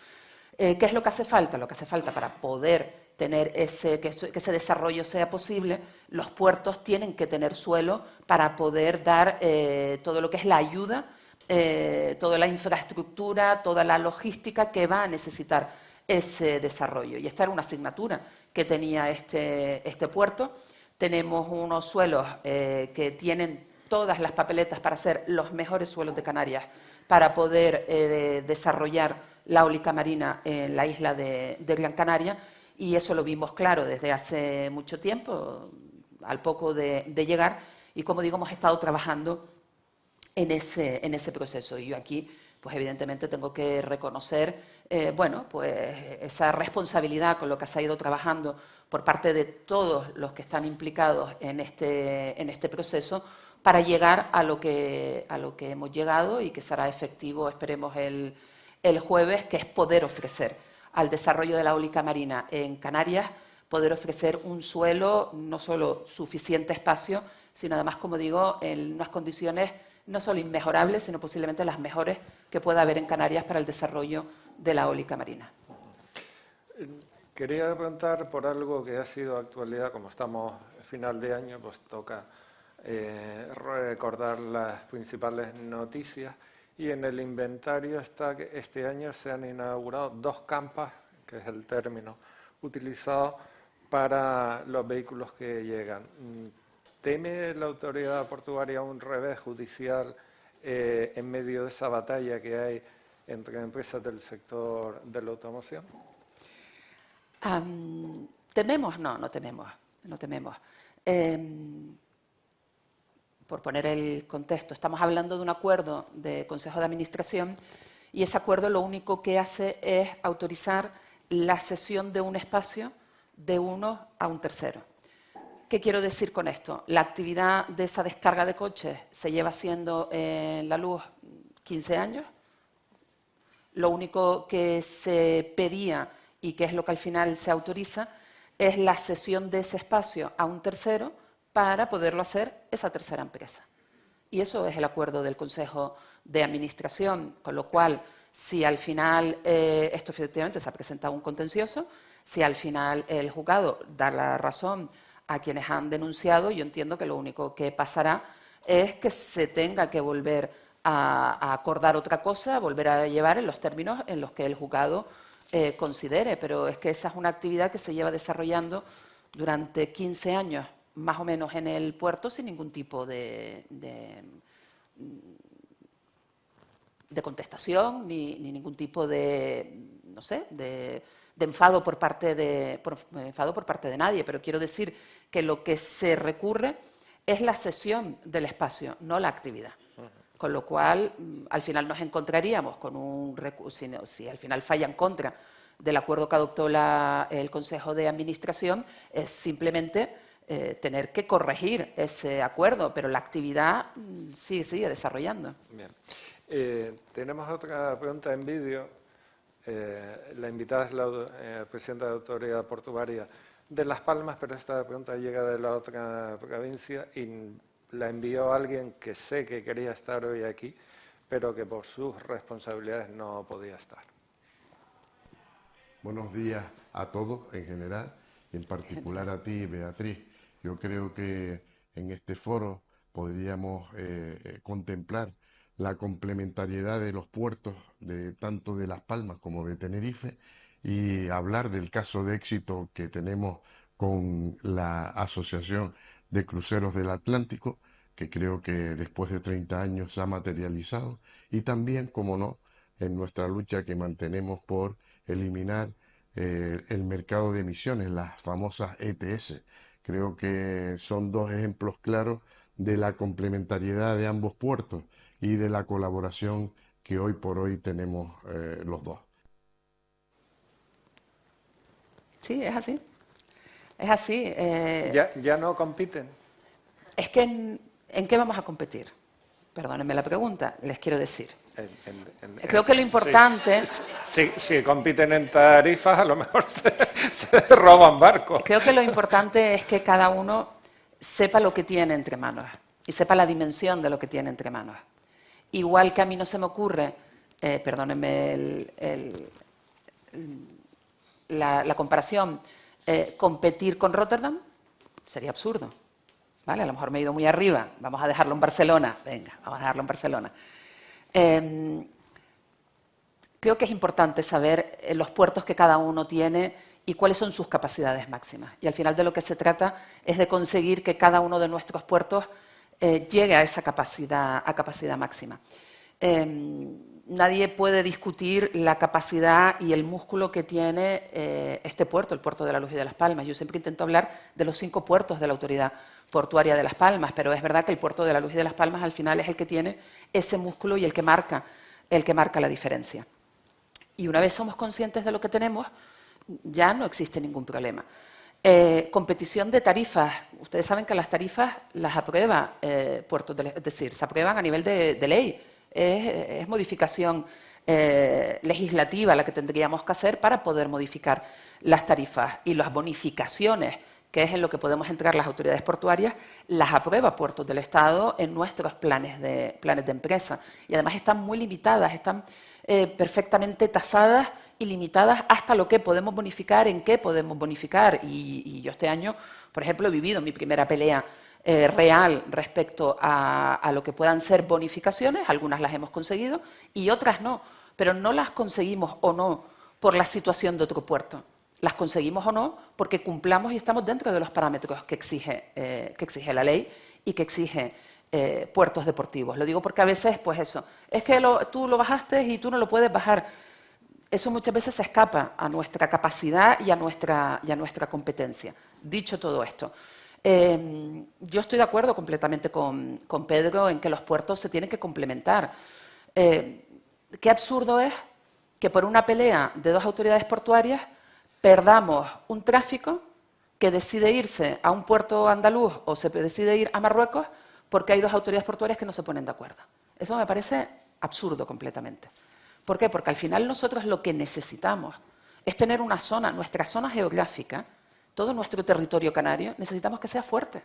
S2: ¿Qué es lo que hace falta? Lo que hace falta para poder tener que ese desarrollo sea posible, los puertos tienen que tener suelo para poder dar todo lo que es la ayuda, toda la infraestructura, toda la logística que va a necesitar ese desarrollo. Y esta era una asignatura que tenía este puerto. Tenemos unos suelos que tienen todas las papeletas para ser los mejores suelos de Canarias, para poder desarrollar la eólica marina en la isla de Gran Canaria, y eso lo vimos claro desde hace mucho tiempo, al poco de llegar, y como digo, hemos estado trabajando en ese proceso. Y yo aquí, pues evidentemente tengo que reconocer, bueno, pues esa responsabilidad con lo que se ha ido trabajando por parte de todos los que están implicados en este proceso, para llegar a lo que hemos llegado y que será efectivo, esperemos, el jueves, que es poder ofrecer al desarrollo de la eólica marina en Canarias, poder ofrecer un suelo, no solo suficiente espacio, sino además, como digo, en unas condiciones no solo inmejorables, sino posiblemente las mejores que pueda haber en Canarias para el desarrollo de la eólica marina.
S1: Quería preguntar por algo que ha sido actualidad, como estamos a final de año, pues toca recordar las principales noticias, y en el inventario está que este año se han inaugurado 2 campas, que es el término utilizado para los vehículos que llegan. ¿Teme la autoridad portuaria un revés judicial en medio de esa batalla que hay entre empresas del sector de la automoción?
S2: ¿Tememos? No tememos. Por poner el contexto, estamos hablando de un acuerdo de Consejo de Administración, y ese acuerdo lo único que hace es autorizar la cesión de un espacio de uno a un tercero. ¿Qué quiero decir con esto? La actividad de esa descarga de coches se lleva haciendo en La Luz 15 años. Lo único que se pedía, y que es lo que al final se autoriza, es la cesión de ese espacio a un tercero para poderlo hacer esa tercera empresa. Y eso es el acuerdo del Consejo de Administración, con lo cual, si al final esto efectivamente se ha presentado un contencioso, si al final el juzgado da la razón a quienes han denunciado, yo entiendo que lo único que pasará es que se tenga que volver a acordar otra cosa, volver a llevar en los términos en los que el juzgado considere, pero es que esa es una actividad que se lleva desarrollando durante 15 años, más o menos, en el puerto, sin ningún tipo de contestación ni ningún tipo de, no sé, de enfado por parte de nadie. Pero quiero decir que lo que se recurre es la cesión del espacio, no la actividad. Con lo cual, al final nos encontraríamos con un recurso, si al final falla en contra del acuerdo que adoptó el Consejo de Administración, es simplemente tener que corregir ese acuerdo, pero la actividad sigue desarrollando.
S1: Bien. Tenemos otra pregunta en vídeo. La invitada es la presidenta de la Autoridad Portuaria de Las Palmas, pero esta pregunta llega de la otra provincia y la envió alguien que sé que quería estar hoy aquí, pero que por sus responsabilidades no podía estar.
S5: Buenos días a todos en general, y en particular a ti, Beatriz. Yo creo que en este foro podríamos contemplar la complementariedad de los puertos, tanto de Las Palmas como de Tenerife, y hablar del caso de éxito que tenemos con la Asociación de Cruceros del Atlántico, que creo que después de 30 años se ha materializado, y también, como no, en nuestra lucha que mantenemos por eliminar el mercado de emisiones, las famosas ETS. Creo que son dos ejemplos claros de la complementariedad de ambos puertos y de la colaboración que hoy por hoy tenemos los dos.
S2: Sí, es así. Es así.
S1: Ya no compiten.
S2: Es que ¿en qué vamos a competir? Perdónenme la pregunta, les quiero decir. Creo que lo importante...
S1: Si compiten en tarifas, a lo mejor se roban barcos.
S2: Creo que lo importante es que cada uno sepa lo que tiene entre manos y sepa la dimensión de lo que tiene entre manos. Igual que a mí no se me ocurre, perdónenme la comparación, competir con Rotterdam, sería absurdo. ¿Vale? A lo mejor me he ido muy arriba, vamos a dejarlo en Barcelona, venga, vamos a dejarlo en Barcelona. Creo que es importante saber los puertos que cada uno tiene y cuáles son sus capacidades máximas. Y al final de lo que se trata es de conseguir que cada uno de nuestros puertos llegue a esa capacidad máxima. Nadie puede discutir la capacidad y el músculo que tiene este puerto, el puerto de la Luz y de Las Palmas. Yo siempre intento hablar de los 5 puertos de la Autoridad Portuaria de Las Palmas, pero es verdad que el puerto de la Luz y de Las Palmas al final es el que tiene ese músculo y el que marca la diferencia. Y una vez somos conscientes de lo que tenemos, ya no existe ningún problema. Competición de tarifas. Ustedes saben que las tarifas las aprueba puertos, es decir, se aprueban a nivel de ley. Es modificación legislativa la que tendríamos que hacer para poder modificar las tarifas. Y las bonificaciones, que es en lo que podemos entrar las autoridades portuarias, las aprueba Puertos del Estado en nuestros planes de empresa. Y además están muy limitadas, están perfectamente tasadas y limitadas hasta lo que podemos bonificar, en qué podemos bonificar. Y yo este año, por ejemplo, he vivido mi primera pelea real respecto a lo que puedan ser bonificaciones. Algunas las hemos conseguido y otras no. Pero no las conseguimos o no por la situación de otro puerto. Las conseguimos o no porque cumplamos y estamos dentro de los parámetros que exige la ley y que exige puertos deportivos. Lo digo porque a veces, pues eso, es que tú lo bajaste y tú no lo puedes bajar. Eso muchas veces se escapa a nuestra capacidad y a nuestra competencia. Dicho todo esto, yo estoy de acuerdo completamente con Pedro en que los puertos se tienen que complementar. Qué absurdo es que por una pelea de 2 autoridades portuarias perdamos un tráfico que decide irse a un puerto andaluz o se decide ir a Marruecos porque hay 2 autoridades portuarias que no se ponen de acuerdo. Eso me parece absurdo completamente. ¿Por qué? Porque al final nosotros lo que necesitamos es tener una zona, nuestra zona geográfica, todo nuestro territorio canario, necesitamos que sea fuerte.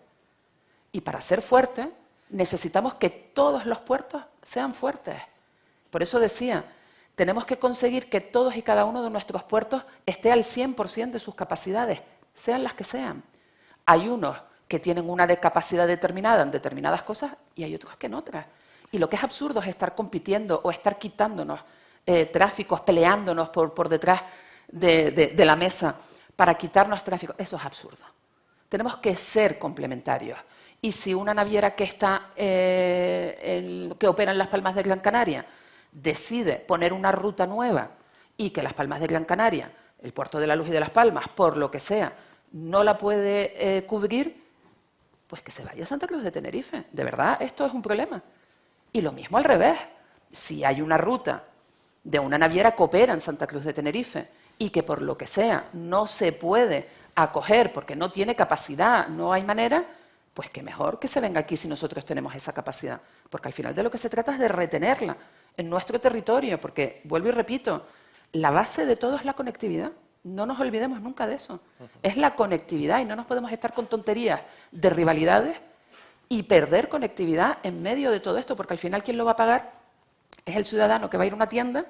S2: Y para ser fuerte necesitamos que todos los puertos sean fuertes. Por eso decía, tenemos que conseguir que todos y cada uno de nuestros puertos esté al 100% de sus capacidades, sean las que sean. Hay unos que tienen una capacidad determinada en determinadas cosas y hay otros que en otras. Y lo que es absurdo es estar compitiendo o estar quitándonos tráficos, peleándonos por detrás de la mesa para quitarnos tráfico. Eso es absurdo. Tenemos que ser complementarios. Y si una naviera que opera en Las Palmas de Gran Canaria decide poner una ruta nueva y que Las Palmas de Gran Canaria, el puerto de la Luz y de Las Palmas, por lo que sea, no la puede cubrir, pues que se vaya a Santa Cruz de Tenerife. De verdad, esto es un problema. Y lo mismo al revés. Si hay una ruta de una naviera que opera en Santa Cruz de Tenerife y que por lo que sea no se puede acoger porque no tiene capacidad, no hay manera, pues que mejor que se venga aquí si nosotros tenemos esa capacidad. Porque al final de lo que se trata es de retenerla en nuestro territorio, porque, vuelvo y repito, la base de todo es la conectividad. No nos olvidemos nunca de eso. Es la conectividad y no nos podemos estar con tonterías de rivalidades y perder conectividad en medio de todo esto, porque al final quien lo va a pagar es el ciudadano que va a ir a una tienda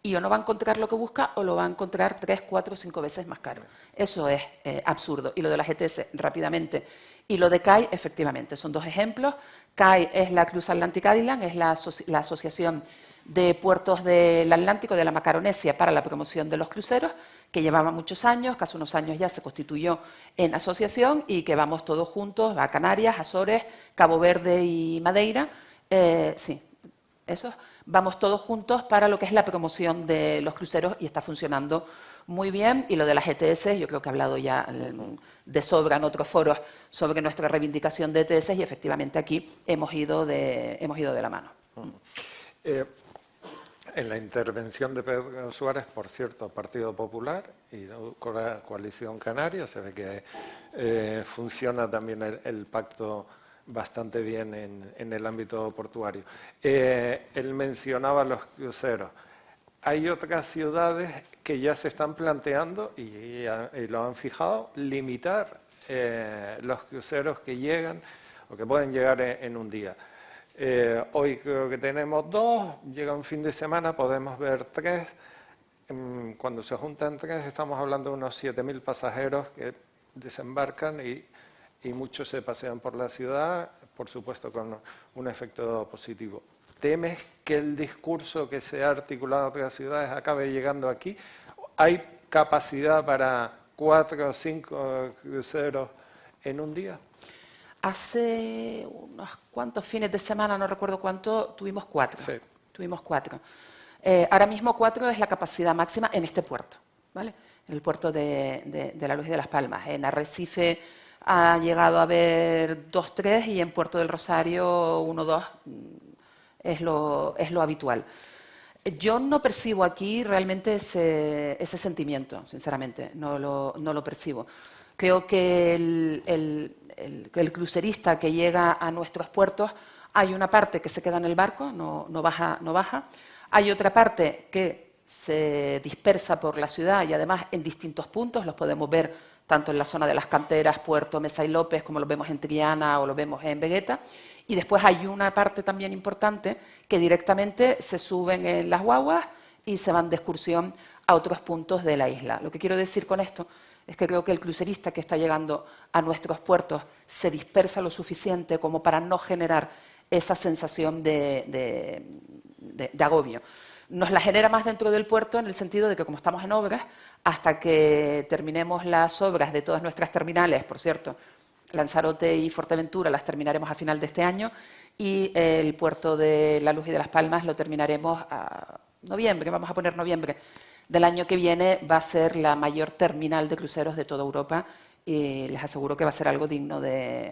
S2: y o no va a encontrar lo que busca o lo va a encontrar 3, 4, 5 veces más caro. Eso es absurdo. Y lo de las ETS, rápidamente. Y lo de CAI, efectivamente, son 2 ejemplos. CAI es la Cruise Atlantic Island, es la Asociación de Puertos del Atlántico, de la Macaronesia, para la promoción de los cruceros, que llevaba muchos años, que hace unos años ya se constituyó en asociación y que vamos todos juntos a Canarias, Azores, Cabo Verde y Madeira. Sí, eso. Vamos todos juntos para lo que es la promoción de los cruceros y está funcionando muy bien. Y lo de las ETS, yo creo que he hablado ya de sobra en otros foros sobre nuestra reivindicación de ETS y efectivamente aquí hemos ido de la mano.
S1: En la intervención de Pedro Suárez, por cierto, Partido Popular y con la Coalición Canaria, se ve que funciona también el pacto bastante bien en el ámbito portuario. Él mencionaba los cruceros. Hay otras ciudades que ya se están planteando, y lo han fijado, limitar los cruceros que llegan o que pueden llegar en un día. Hoy creo que tenemos 2, llega un fin de semana, podemos ver 3. Cuando se juntan 3 estamos hablando de unos 7.000 pasajeros que desembarcan y muchos se pasean por la ciudad, por supuesto con un efecto positivo. ¿Temes que el discurso que se ha articulado en otras ciudades acabe llegando aquí? ¿Hay capacidad para 4 o 5 cruceros en un día?
S2: Hace unos cuantos fines de semana, no recuerdo cuánto, tuvimos 4.
S1: Sí.
S2: Tuvimos 4. Ahora mismo 4 es la capacidad máxima en este puerto, ¿vale? En el puerto de La Luz y de Las Palmas. En Arrecife ha llegado a haber 2, 3 y en Puerto del Rosario 1, 2 es lo habitual. Yo no percibo aquí realmente ese sentimiento, sinceramente, no lo percibo. Creo que el crucerista que llega a nuestros puertos, hay una parte que se queda en el barco, no baja. Hay otra parte que se dispersa por la ciudad y además en distintos puntos, los podemos ver tanto en la zona de las canteras, Puerto Mesa y López, como los vemos en Triana o los vemos en Vegueta. Y después hay una parte también importante que directamente se suben en las guaguas y se van de excursión a otros puntos de la isla. Lo que quiero decir con esto es que creo que el crucerista que está llegando a nuestros puertos se dispersa lo suficiente como para no generar esa sensación de agobio. Nos la genera más dentro del puerto en el sentido de que como estamos en obras, hasta que terminemos las obras de todas nuestras terminales, por cierto, Lanzarote y Fuerteventura las terminaremos a final de este año y el puerto de La Luz y de Las Palmas lo terminaremos a noviembre, vamos a poner noviembre del año que viene. Va a ser la mayor terminal de cruceros de toda Europa y les aseguro que va a ser algo digno de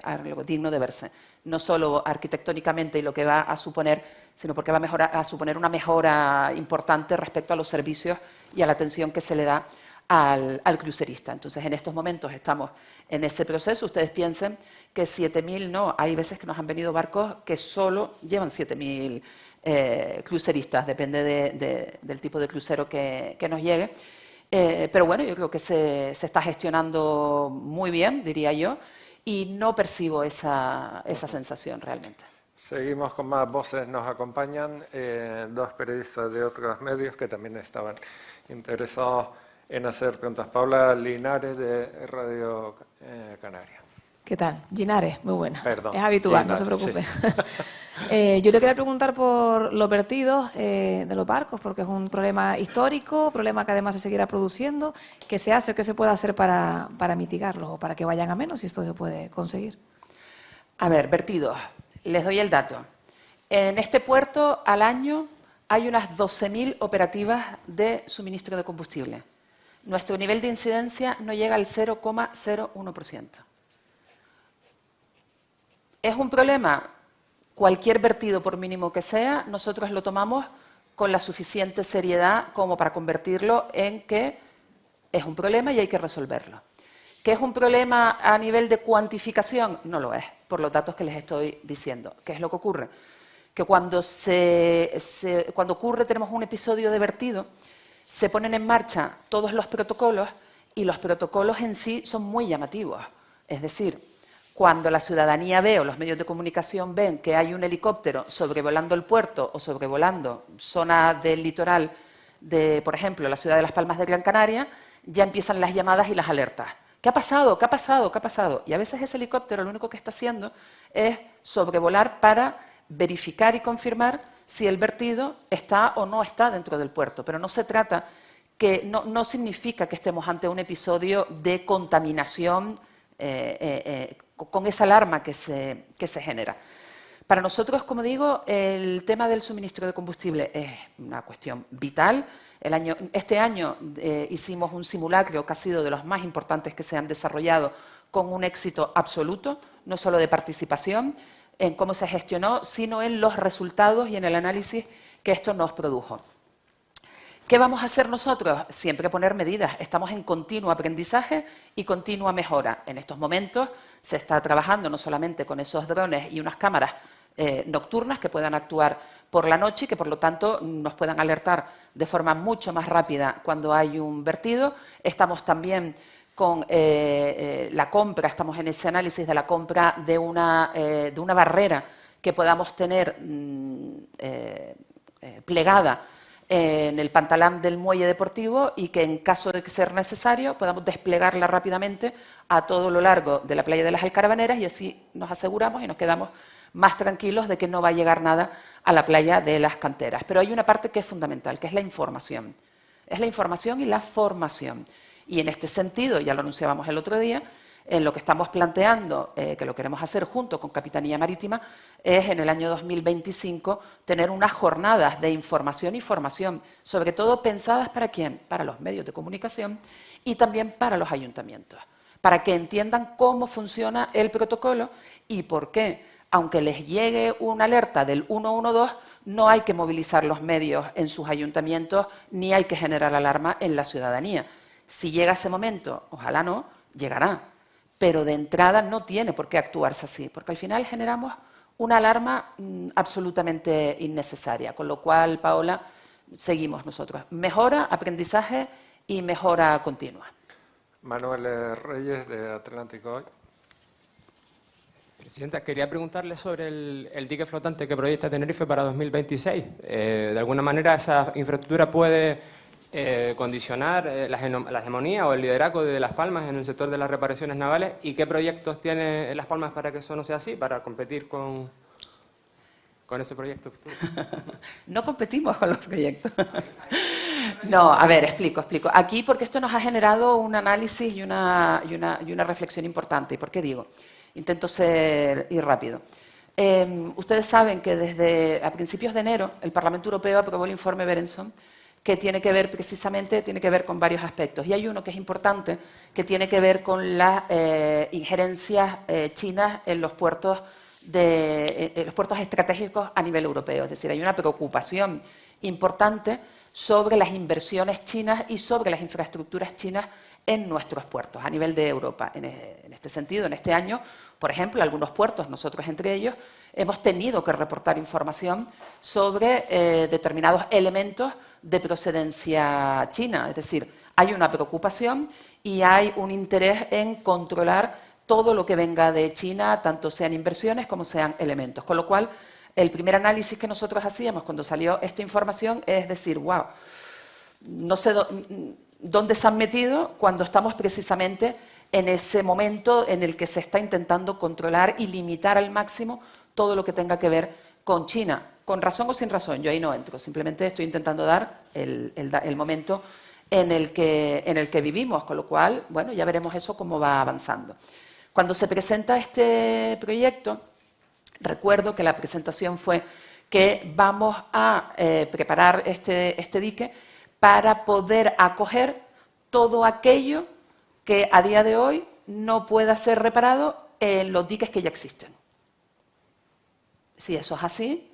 S2: verse. No solo arquitectónicamente y lo que va a suponer, sino porque va a suponer una mejora importante respecto a los servicios y a la atención que se le da al crucerista. Entonces, en estos momentos estamos en ese proceso. Ustedes piensen que 7.000, no, hay veces que nos han venido barcos que solo llevan 7.000 cruceristas, depende del tipo de crucero que nos llegue. Pero bueno, yo creo que se está gestionando muy bien, diría yo, y no percibo esa sensación realmente.
S1: Seguimos con más voces, nos acompañan 2 periodistas de otros medios que también estaban interesados en hacer preguntas. Paula Linares, de Radio Canaria.
S6: ¿Qué tal? Linares, muy buena.
S1: Perdón,
S6: es habitual,
S1: Linares,
S6: no se preocupe.
S1: Sí.
S6: Yo le quería preguntar por los vertidos de los barcos, porque es un problema histórico, problema que además se seguirá produciendo. ¿Qué se hace o qué se puede hacer para mitigarlo o para que vayan a menos, si esto se puede conseguir?
S2: A ver, vertidos. Les doy el dato. En este puerto al año hay unas 12.000 operativas de suministro de combustible. Nuestro nivel de incidencia no llega al 0,01%. ¿Es un problema? Cualquier vertido, por mínimo que sea, nosotros lo tomamos con la suficiente seriedad como para convertirlo en que es un problema y hay que resolverlo. ¿Que es un problema a nivel de cuantificación? No lo es, por los datos que les estoy diciendo. ¿Qué es lo que ocurre? Que cuando ocurre, tenemos un episodio de vertido, se ponen en marcha todos los protocolos y los protocolos en sí son muy llamativos. Es decir, cuando la ciudadanía ve o los medios de comunicación ven que hay un helicóptero sobrevolando el puerto o sobrevolando zona del litoral de, por ejemplo, la ciudad de Las Palmas de Gran Canaria, ya empiezan las llamadas y las alertas. ¿Qué ha pasado? ¿Qué ha pasado? ¿Qué ha pasado? Y a veces ese helicóptero lo único que está haciendo es sobrevolar para verificar y confirmar si el vertido está o no está dentro del puerto. Pero no se trata que no significa que estemos ante un episodio de contaminación con esa alarma que se genera. Para nosotros, como digo, el tema del suministro de combustible es una cuestión vital. Este año hicimos un simulacro que ha sido de los más importantes que se han desarrollado, con un éxito absoluto, no solo de participación en cómo se gestionó, sino en los resultados y en el análisis que esto nos produjo. ¿Qué vamos a hacer nosotros? Siempre poner medidas. Estamos en continuo aprendizaje y continua mejora. En estos momentos se está trabajando no solamente con esos drones y unas cámaras nocturnas que puedan actuar por la noche y que, por lo tanto, nos puedan alertar de forma mucho más rápida cuando hay un vertido. Estamos también con la compra, estamos en ese análisis de la compra de una barrera que podamos tener plegada en el pantalón del muelle deportivo y que, en caso de ser necesario, podamos desplegarla rápidamente a todo lo largo de la playa de las Alcarabaneras, y así nos aseguramos y nos quedamos más tranquilos de que no va a llegar nada a la playa de las Canteras. Pero hay una parte que es fundamental, que es la información. Es la información y la formación. Y en este sentido, ya lo anunciábamos el otro día, en lo que estamos planteando, que lo queremos hacer junto con Capitanía Marítima, es en el año 2025 tener unas jornadas de información y formación, sobre todo pensadas ¿para quién? Para los medios de comunicación y también para los ayuntamientos, para que entiendan cómo funciona el protocolo y por qué, aunque les llegue una alerta del 112, no hay que movilizar los medios en sus ayuntamientos ni hay que generar alarma en la ciudadanía. Si llega ese momento, ojalá no, llegará. Pero de entrada no tiene por qué actuarse así, porque al final generamos una alarma absolutamente innecesaria. Con lo cual, Paola, seguimos nosotros. Mejora, aprendizaje y mejora continua.
S1: Manuel Reyes, de Atlántico Hoy.
S7: Presidenta, quería preguntarle sobre el dique flotante que proyecta Tenerife para 2026. De alguna manera, esa infraestructura puede condicionar la hegemonía o el liderazgo de Las Palmas en el sector de las reparaciones navales, y qué proyectos tiene Las Palmas para que eso no sea así, para competir con ese proyecto futuro.
S2: No competimos con los proyectos. No, a ver, explico. Aquí, porque esto nos ha generado un análisis y una reflexión importante. ¿Y por qué digo? Intento ir rápido. Ustedes saben que desde a principios de enero el Parlamento Europeo aprobó el informe Berenson, que tiene que ver precisamente con varios aspectos. Y hay uno que es importante, que tiene que ver con las injerencias chinas en los puertos estratégicos a nivel europeo. Es decir, hay una preocupación importante sobre las inversiones chinas y sobre las infraestructuras chinas en nuestros puertos a nivel de Europa. En este sentido, en este año, por ejemplo, algunos puertos, nosotros entre ellos, hemos tenido que reportar información sobre determinados elementos de procedencia china. Es decir, hay una preocupación y hay un interés en controlar todo lo que venga de China, tanto sean inversiones como sean elementos. Con lo cual, el primer análisis que nosotros hacíamos cuando salió esta información es decir, wow, no sé dónde se han metido cuando estamos precisamente en ese momento en el que se está intentando controlar y limitar al máximo todo lo que tenga que ver con China, con razón o sin razón. Yo ahí no entro, simplemente estoy intentando dar el momento en el que vivimos, con lo cual, bueno, ya veremos eso cómo va avanzando. Cuando se presenta este proyecto, recuerdo que la presentación fue que vamos a preparar este dique para poder acoger todo aquello que a día de hoy no pueda ser reparado en los diques que ya existen. Si eso es así,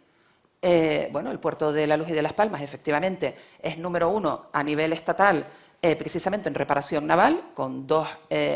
S2: bueno, el puerto de La Luz y de Las Palmas efectivamente es número 1 a nivel estatal, precisamente en reparación naval, con 2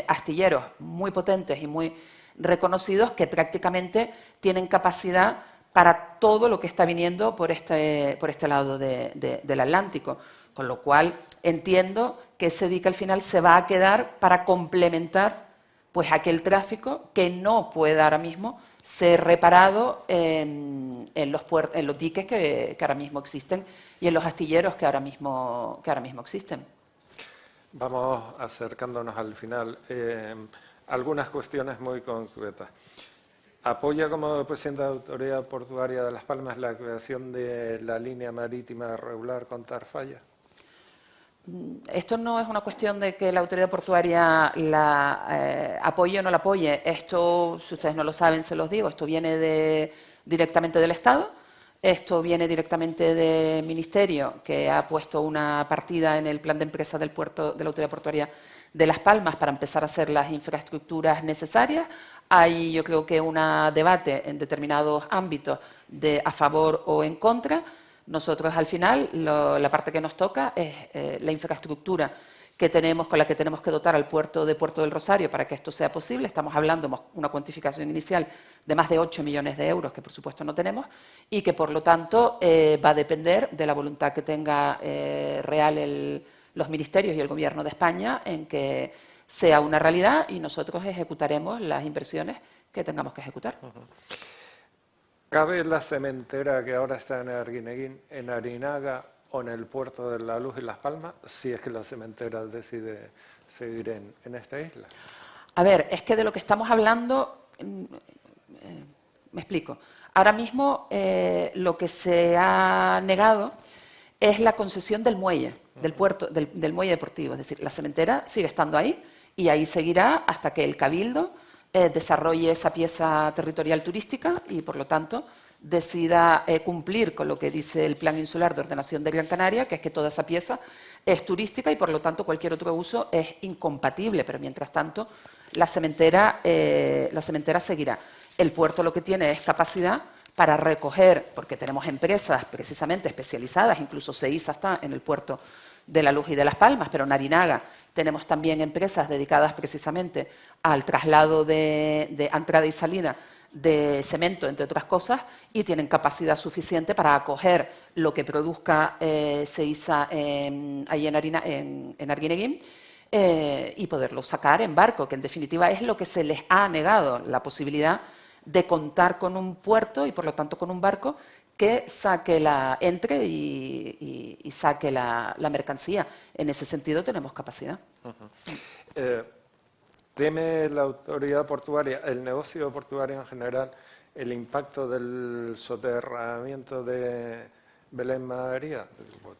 S2: astilleros muy potentes y muy reconocidos que prácticamente tienen capacidad para todo lo que está viniendo por este lado del Atlántico. Con lo cual entiendo que ese dique al final se va a quedar para complementar pues aquel tráfico que no puede ahora mismo ser reparado en los diques que ahora mismo existen y en los astilleros que ahora mismo existen.
S1: Vamos acercándonos al final. Algunas cuestiones muy concretas. ¿Apoya como presidente de la Autoridad Portuaria de Las Palmas la creación de la línea marítima regular con Tarfaya?
S2: esto no es una cuestión de que la autoridad portuaria la apoye o no la apoye. Esto, si ustedes no lo saben, se los digo, esto viene directamente del Estado, esto viene directamente del Ministerio, que ha puesto una partida en el plan de empresa del puerto, de la autoridad portuaria de Las Palmas para empezar a hacer las infraestructuras necesarias. Hay, yo creo que, un debate en determinados ámbitos a favor o en contra. Nosotros, al final, la parte que nos toca es la infraestructura que tenemos, con la que tenemos que dotar al puerto de Puerto del Rosario para que esto sea posible. Estamos hablando de una cuantificación inicial de más de 8 millones de euros, que por supuesto no tenemos, y que, por lo tanto, va a depender de la voluntad que tenga real los ministerios y el Gobierno de España en que sea una realidad, y nosotros ejecutaremos las inversiones que tengamos que ejecutar.
S1: ¿Cabe la cementera que ahora está en Arguineguín, en Arinaga o en el puerto de La Luz y Las Palmas, si es que la cementera decide seguir en esta isla?
S2: A ver, es que de lo que estamos hablando, me explico. Ahora mismo lo que se ha negado es la concesión del muelle, del puerto, del muelle deportivo. Es decir, la cementera sigue estando ahí y ahí seguirá hasta que el Cabildo desarrolle esa pieza territorial turística y, por lo tanto, decida cumplir con lo que dice el Plan Insular de Ordenación de Gran Canaria, que es que toda esa pieza es turística y, por lo tanto, cualquier otro uso es incompatible. Pero, mientras tanto, la cementera seguirá. El puerto lo que tiene es capacidad para recoger, porque tenemos empresas precisamente especializadas, incluso CEISA está en el puerto de La Luz y de Las Palmas, pero en Arinaga tenemos también empresas dedicadas precisamente al traslado de entrada y salida de cemento, entre otras cosas, y tienen capacidad suficiente para acoger lo que produzca CEISA ahí en Arguineguín y poderlo sacar en barco, que en definitiva es lo que se les ha negado, la posibilidad de contar con un puerto y, por lo tanto, con un barco que entre y saque la mercancía. En ese sentido tenemos capacidad.
S1: ¿Teme la autoridad portuaria, el negocio portuario en general, el impacto del soterramiento de Belén María?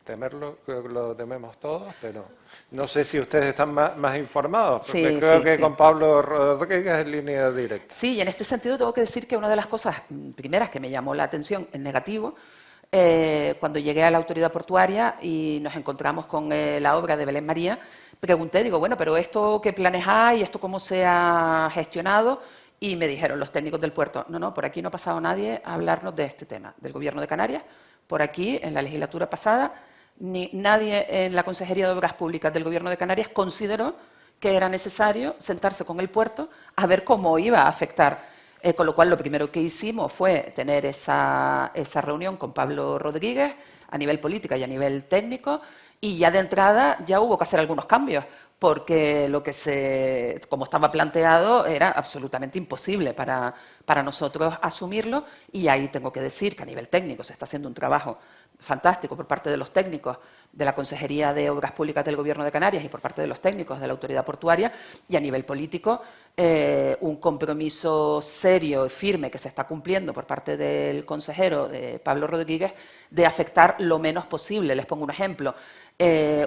S1: Temerlo, creo que lo tememos todos, pero no sé si ustedes están más informados, porque creo que con Pablo Rodríguez es línea directa.
S2: Sí, y en este sentido tengo que decir que una de las cosas primeras que me llamó la atención en negativo, cuando llegué a la autoridad portuaria y nos encontramos con la obra de Belén María, pregunté, digo, bueno, pero ¿esto qué planes hay? ¿Esto cómo se ha gestionado? Y me dijeron los técnicos del puerto, no, por aquí no ha pasado nadie a hablarnos de este tema, del Gobierno de Canarias. Por aquí, en la legislatura pasada, nadie en la Consejería de Obras Públicas del Gobierno de Canarias consideró que era necesario sentarse con el puerto a ver cómo iba a afectar. Con lo cual, lo primero que hicimos fue tener esa reunión con Pablo Rodríguez a nivel política y a nivel técnico, y ya de entrada ya hubo que hacer algunos cambios, porque como estaba planteado, era absolutamente imposible para nosotros asumirlo, y ahí tengo que decir que a nivel técnico se está haciendo un trabajo fantástico por parte de los técnicos de la Consejería de Obras Públicas del Gobierno de Canarias y por parte de los técnicos de la Autoridad Portuaria, y a nivel político un compromiso serio y firme que se está cumpliendo por parte del consejero, de Pablo Rodríguez, de afectar lo menos posible. Les pongo un ejemplo.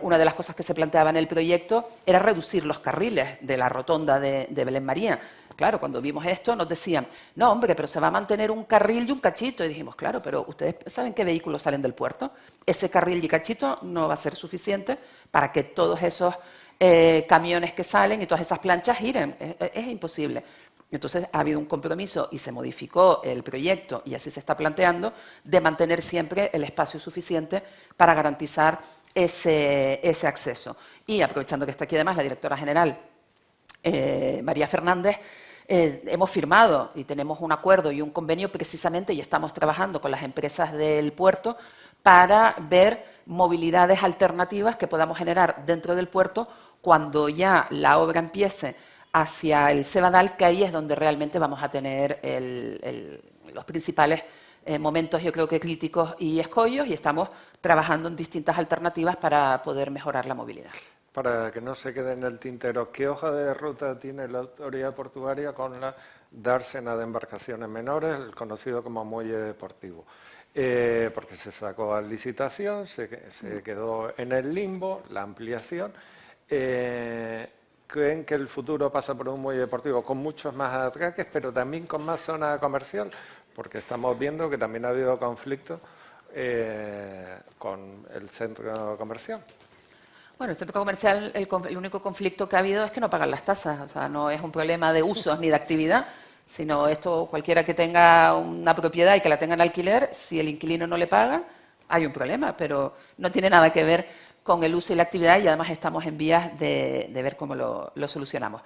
S2: Una de las cosas que se planteaba en el proyecto era reducir los carriles de la rotonda de Belén María. Claro, cuando vimos esto nos decían, no, hombre, pero se va a mantener un carril y un cachito. Y dijimos, claro, pero ¿ustedes saben qué vehículos salen del puerto? Ese carril y cachito no va a ser suficiente para que todos esos camiones que salen y todas esas planchas giren. Es imposible. Entonces ha habido un compromiso y se modificó el proyecto, y así se está planteando, de mantener siempre el espacio suficiente para garantizar ese acceso. Y aprovechando que está aquí además la directora general, María Fernández, hemos firmado y tenemos un acuerdo y un convenio precisamente, y estamos trabajando con las empresas del puerto para ver movilidades alternativas que podamos generar dentro del puerto cuando ya la obra empiece hacia el Cebadal, que ahí es donde realmente vamos a tener los principales momentos, yo creo que críticos y escollos, y estamos trabajando en distintas alternativas para poder mejorar la movilidad.
S1: Para que no se quede en el tintero, ¿qué hoja de ruta tiene la autoridad portuaria con la dársena de embarcaciones menores, el conocido como muelle deportivo? porque se sacó a licitación, se quedó en el limbo, la ampliación. ¿Creen que el futuro pasa por un muelle deportivo con muchos más atraques, pero también con más zona comercial? Porque estamos viendo que también ha habido conflictos con el centro comercial.
S2: Bueno, el centro comercial, el único conflicto que ha habido es que no pagan las tasas. O sea, no es un problema de usos ni de actividad, sino esto, cualquiera que tenga una propiedad y que la tenga en alquiler, si el inquilino no le paga, hay un problema, pero no tiene nada que ver con el uso y la actividad, y además estamos en vías de ver cómo lo solucionamos.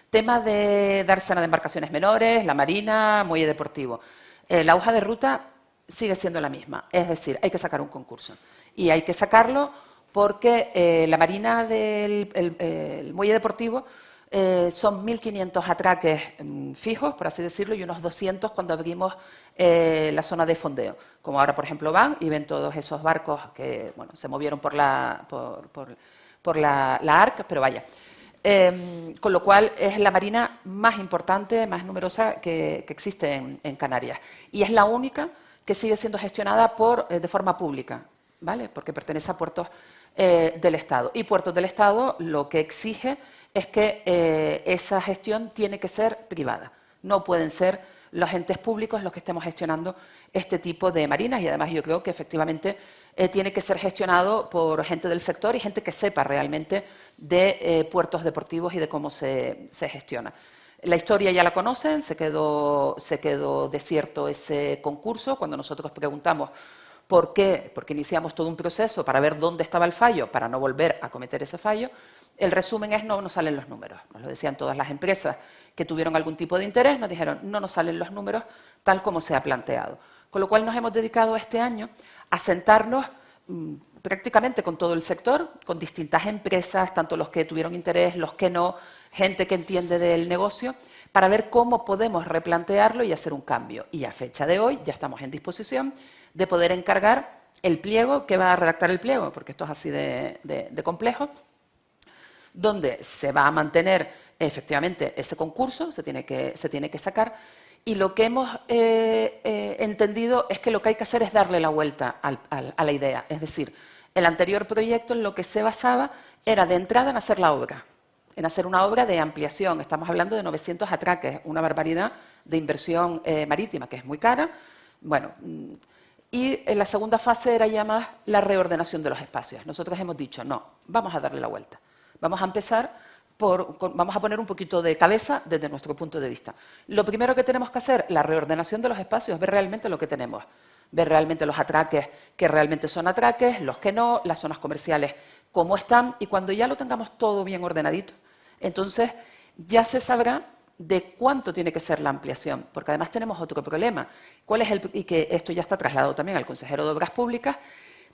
S2: Tema de dársena de embarcaciones menores, la marina, muelle deportivo. La hoja de ruta sigue siendo la misma, es decir, hay que sacar un concurso. Y hay que sacarlo porque la marina del el muelle deportivo son 1.500 atraques fijos, por así decirlo, y unos 200 cuando abrimos la zona de fondeo. Como ahora, por ejemplo, van y ven todos esos barcos que bueno, se movieron por la ARC, pero vaya. Con lo cual es la marina más importante, más numerosa que existe en Canarias. Y es la única que sigue siendo gestionada de forma pública, ¿vale? Porque pertenece a puertos del Estado. Y puertos del Estado lo que exige es que esa gestión tiene que ser privada. No pueden ser los entes públicos los que estemos gestionando este tipo de marinas, y además yo creo que efectivamente tiene que ser gestionado por gente del sector y gente que sepa realmente de puertos deportivos y de cómo se gestiona. La historia ya la conocen, se quedó desierto ese concurso cuando nosotros preguntamos ¿por qué? Porque iniciamos todo un proceso para ver dónde estaba el fallo, para no volver a cometer ese fallo. El resumen es no nos salen los números. Nos lo decían todas las empresas que tuvieron algún tipo de interés, nos dijeron no nos salen los números tal como se ha planteado. Con lo cual nos hemos dedicado este año a sentarnos prácticamente con todo el sector, con distintas empresas, tanto los que tuvieron interés, los que no, gente que entiende del negocio, para ver cómo podemos replantearlo y hacer un cambio. Y a fecha de hoy ya estamos en disposición de poder encargar el pliego, que va a redactar el pliego, porque esto es así de complejo, donde se va a mantener efectivamente ese concurso, se tiene que sacar, y lo que hemos entendido es que lo que hay que hacer es darle la vuelta a la idea. Es decir, el anterior proyecto en lo que se basaba era de entrada en hacer la obra, en hacer una obra de ampliación. Estamos hablando de 900 atraques, una barbaridad de inversión marítima, que es muy cara. Bueno, y en la segunda fase era ya más la reordenación de los espacios. Nosotros hemos dicho, no, vamos a darle la vuelta. Vamos a empezar vamos a poner un poquito de cabeza desde nuestro punto de vista. Lo primero que tenemos que hacer, la reordenación de los espacios, ver realmente lo que tenemos, ver realmente los atraques que realmente son atraques, los que no, las zonas comerciales cómo están, y cuando ya lo tengamos todo bien ordenadito, entonces ya se sabrá de cuánto tiene que ser la ampliación, porque además tenemos otro problema, y que esto ya está trasladado también al consejero de Obras Públicas.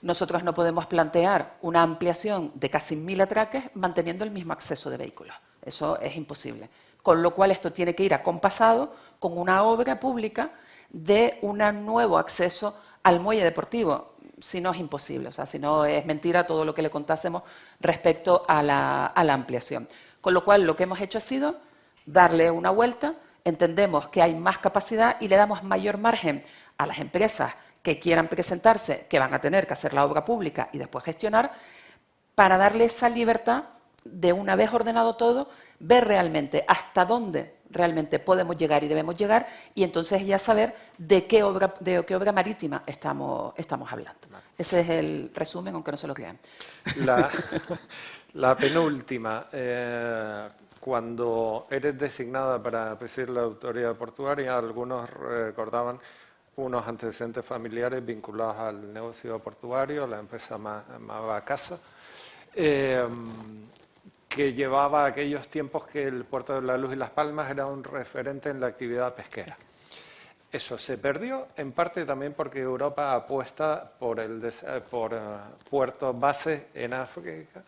S2: Nosotros no podemos plantear una ampliación de casi 1.000 atraques manteniendo el mismo acceso de vehículos. Eso es imposible. Con lo cual esto tiene que ir acompasado con una obra pública de un nuevo acceso al muelle deportivo. Si no, es imposible. O sea, si no, es mentira todo lo que le contásemos respecto a la ampliación. Con lo cual lo que hemos hecho ha sido darle una vuelta, entendemos que hay más capacidad y le damos mayor margen a las empresas que quieran presentarse, que van a tener que hacer la obra pública y después gestionar, para darle esa libertad de, una vez ordenado todo, ver realmente hasta dónde realmente podemos llegar y debemos llegar, y entonces ya saber de qué obra marítima estamos hablando. Ese es el resumen, aunque no se lo crean.
S1: La penúltima. Cuando eres designada para presidir la autoridad portuaria, algunos recordaban unos antecedentes familiares vinculados al negocio portuario, la empresa Mavacasa, que llevaba aquellos tiempos que el puerto de La Luz y Las Palmas era un referente en la actividad pesquera. Eso se perdió, en parte también porque Europa apuesta por puertos bases en África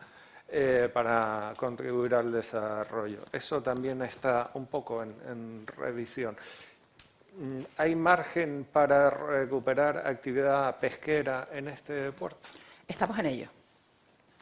S1: para contribuir al desarrollo. Eso también está un poco en revisión. ¿Hay margen para recuperar actividad pesquera en este puerto?
S2: Estamos en ello.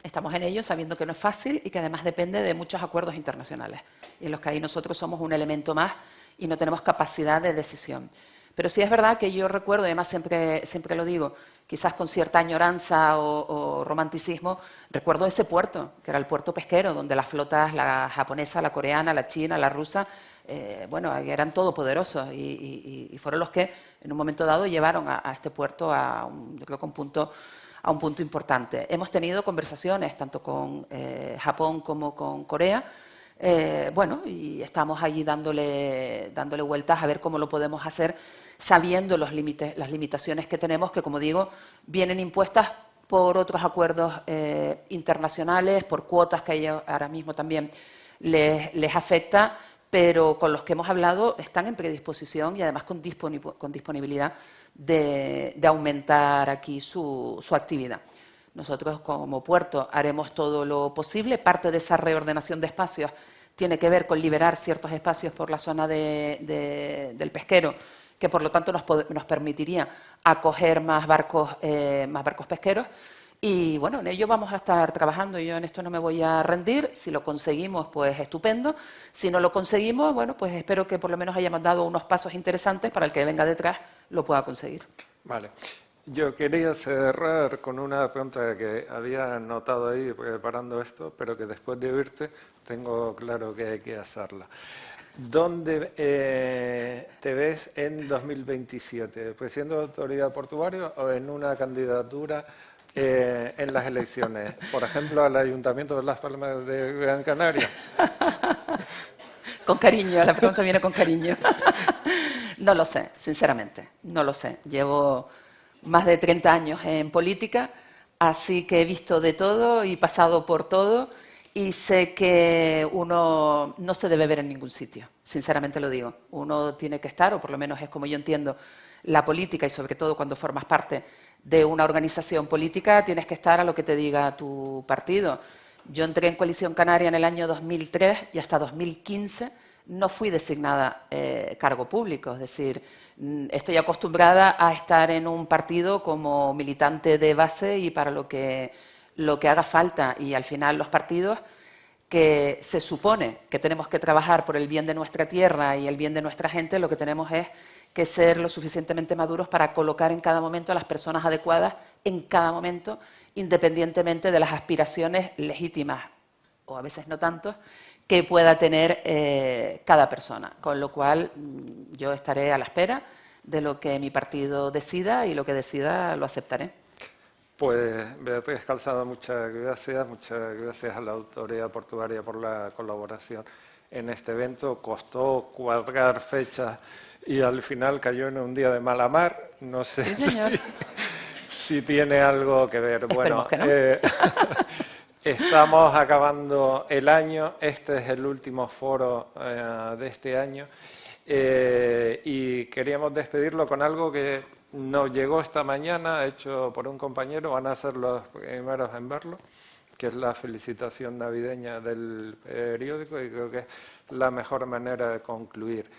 S2: Estamos en ello sabiendo que no es fácil y que además depende de muchos acuerdos internacionales, en los que ahí nosotros somos un elemento más y no tenemos capacidad de decisión. Pero sí es verdad que yo recuerdo, además siempre lo digo, quizás con cierta añoranza o romanticismo, recuerdo ese puerto, que era el puerto pesquero, donde las flotas, la japonesa, la coreana, la china, la rusa, bueno, eran todopoderosos y fueron los que en un momento dado llevaron a este puerto yo creo que a un punto importante. Hemos tenido conversaciones tanto con Japón como con Corea, bueno, y estamos allí dándole vueltas a ver cómo lo podemos hacer, sabiendo los límites, las limitaciones que tenemos, que como digo, vienen impuestas por otros acuerdos internacionales, por cuotas que a ellos ahora mismo también les afecta, pero con los que hemos hablado están en predisposición y además con disponibilidad de aumentar aquí su actividad. Nosotros como puerto haremos todo lo posible. Parte de esa reordenación de espacios tiene que ver con liberar ciertos espacios por la zona del pesquero, que por lo tanto nos permitiría acoger más barcos pesqueros. Y bueno, en ello vamos a estar trabajando. Yo en esto no me voy a rendir. Si lo conseguimos, pues estupendo. Si no lo conseguimos, bueno, pues espero que por lo menos hayamos dado unos pasos interesantes para el que venga detrás lo pueda conseguir.
S1: Vale. Yo quería cerrar con una pregunta que había notado ahí preparando esto, pero que después de oírte tengo claro que hay que hacerla. ¿Dónde te ves en 2027? ¿Presidiendo la autoridad portuaria o en una candidatura en las elecciones? Por ejemplo, al Ayuntamiento de Las Palmas de Gran Canaria.
S2: Con cariño, la pregunta viene con cariño. No lo sé, sinceramente, no lo sé. Llevo más de 30 años en política, así que he visto de todo y pasado por todo y sé que uno no se debe ver en ningún sitio, sinceramente lo digo. Uno tiene que estar, o por lo menos es como yo entiendo la política y sobre todo cuando formas parte de una organización política, tienes que estar a lo que te diga tu partido. Yo entré en Coalición Canaria en el año 2003 y hasta 2015 no fui designada cargo público, es decir, estoy acostumbrada a estar en un partido como militante de base y para lo que haga falta. Y al final los partidos que se supone que tenemos que trabajar por el bien de nuestra tierra y el bien de nuestra gente, lo que tenemos es que ser lo suficientemente maduros para colocar en cada momento a las personas adecuadas en cada momento, independientemente de las aspiraciones legítimas, o a veces no tanto, que pueda tener cada persona. Con lo cual, yo estaré a la espera de lo que mi partido decida y lo que decida lo aceptaré.
S1: Pues Beatriz Calzado, muchas gracias a la Autoridad Portuaria por la colaboración en este evento. Costó cuadrar fechas y al final cayó en un día de mala mar. No sé si tiene algo que ver.
S2: Esperemos que no.
S1: Estamos acabando el año, este es el último foro de este año y queríamos despedirlo con algo que nos llegó esta mañana, hecho por un compañero, van a ser los primeros en verlo, que es la felicitación navideña del periódico y creo que es la mejor manera de concluir.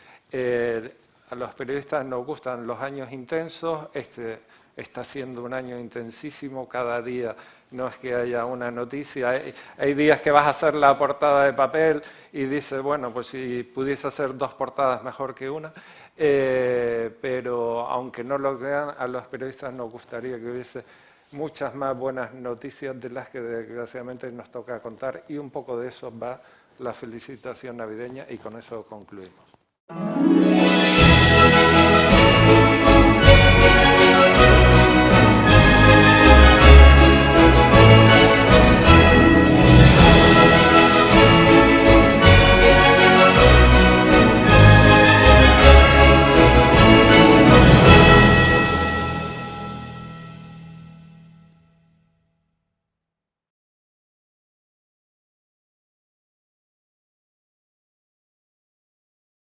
S1: A los periodistas nos gustan los años intensos, este está siendo un año intensísimo, cada día no es que haya una noticia, hay días que vas a hacer la portada de papel y dices, bueno, pues si pudiese hacer 2 portadas mejor que una, pero aunque no lo crean, a los periodistas nos gustaría que hubiese muchas más buenas noticias de las que desgraciadamente nos toca contar y un poco de eso va la felicitación navideña y con eso concluimos.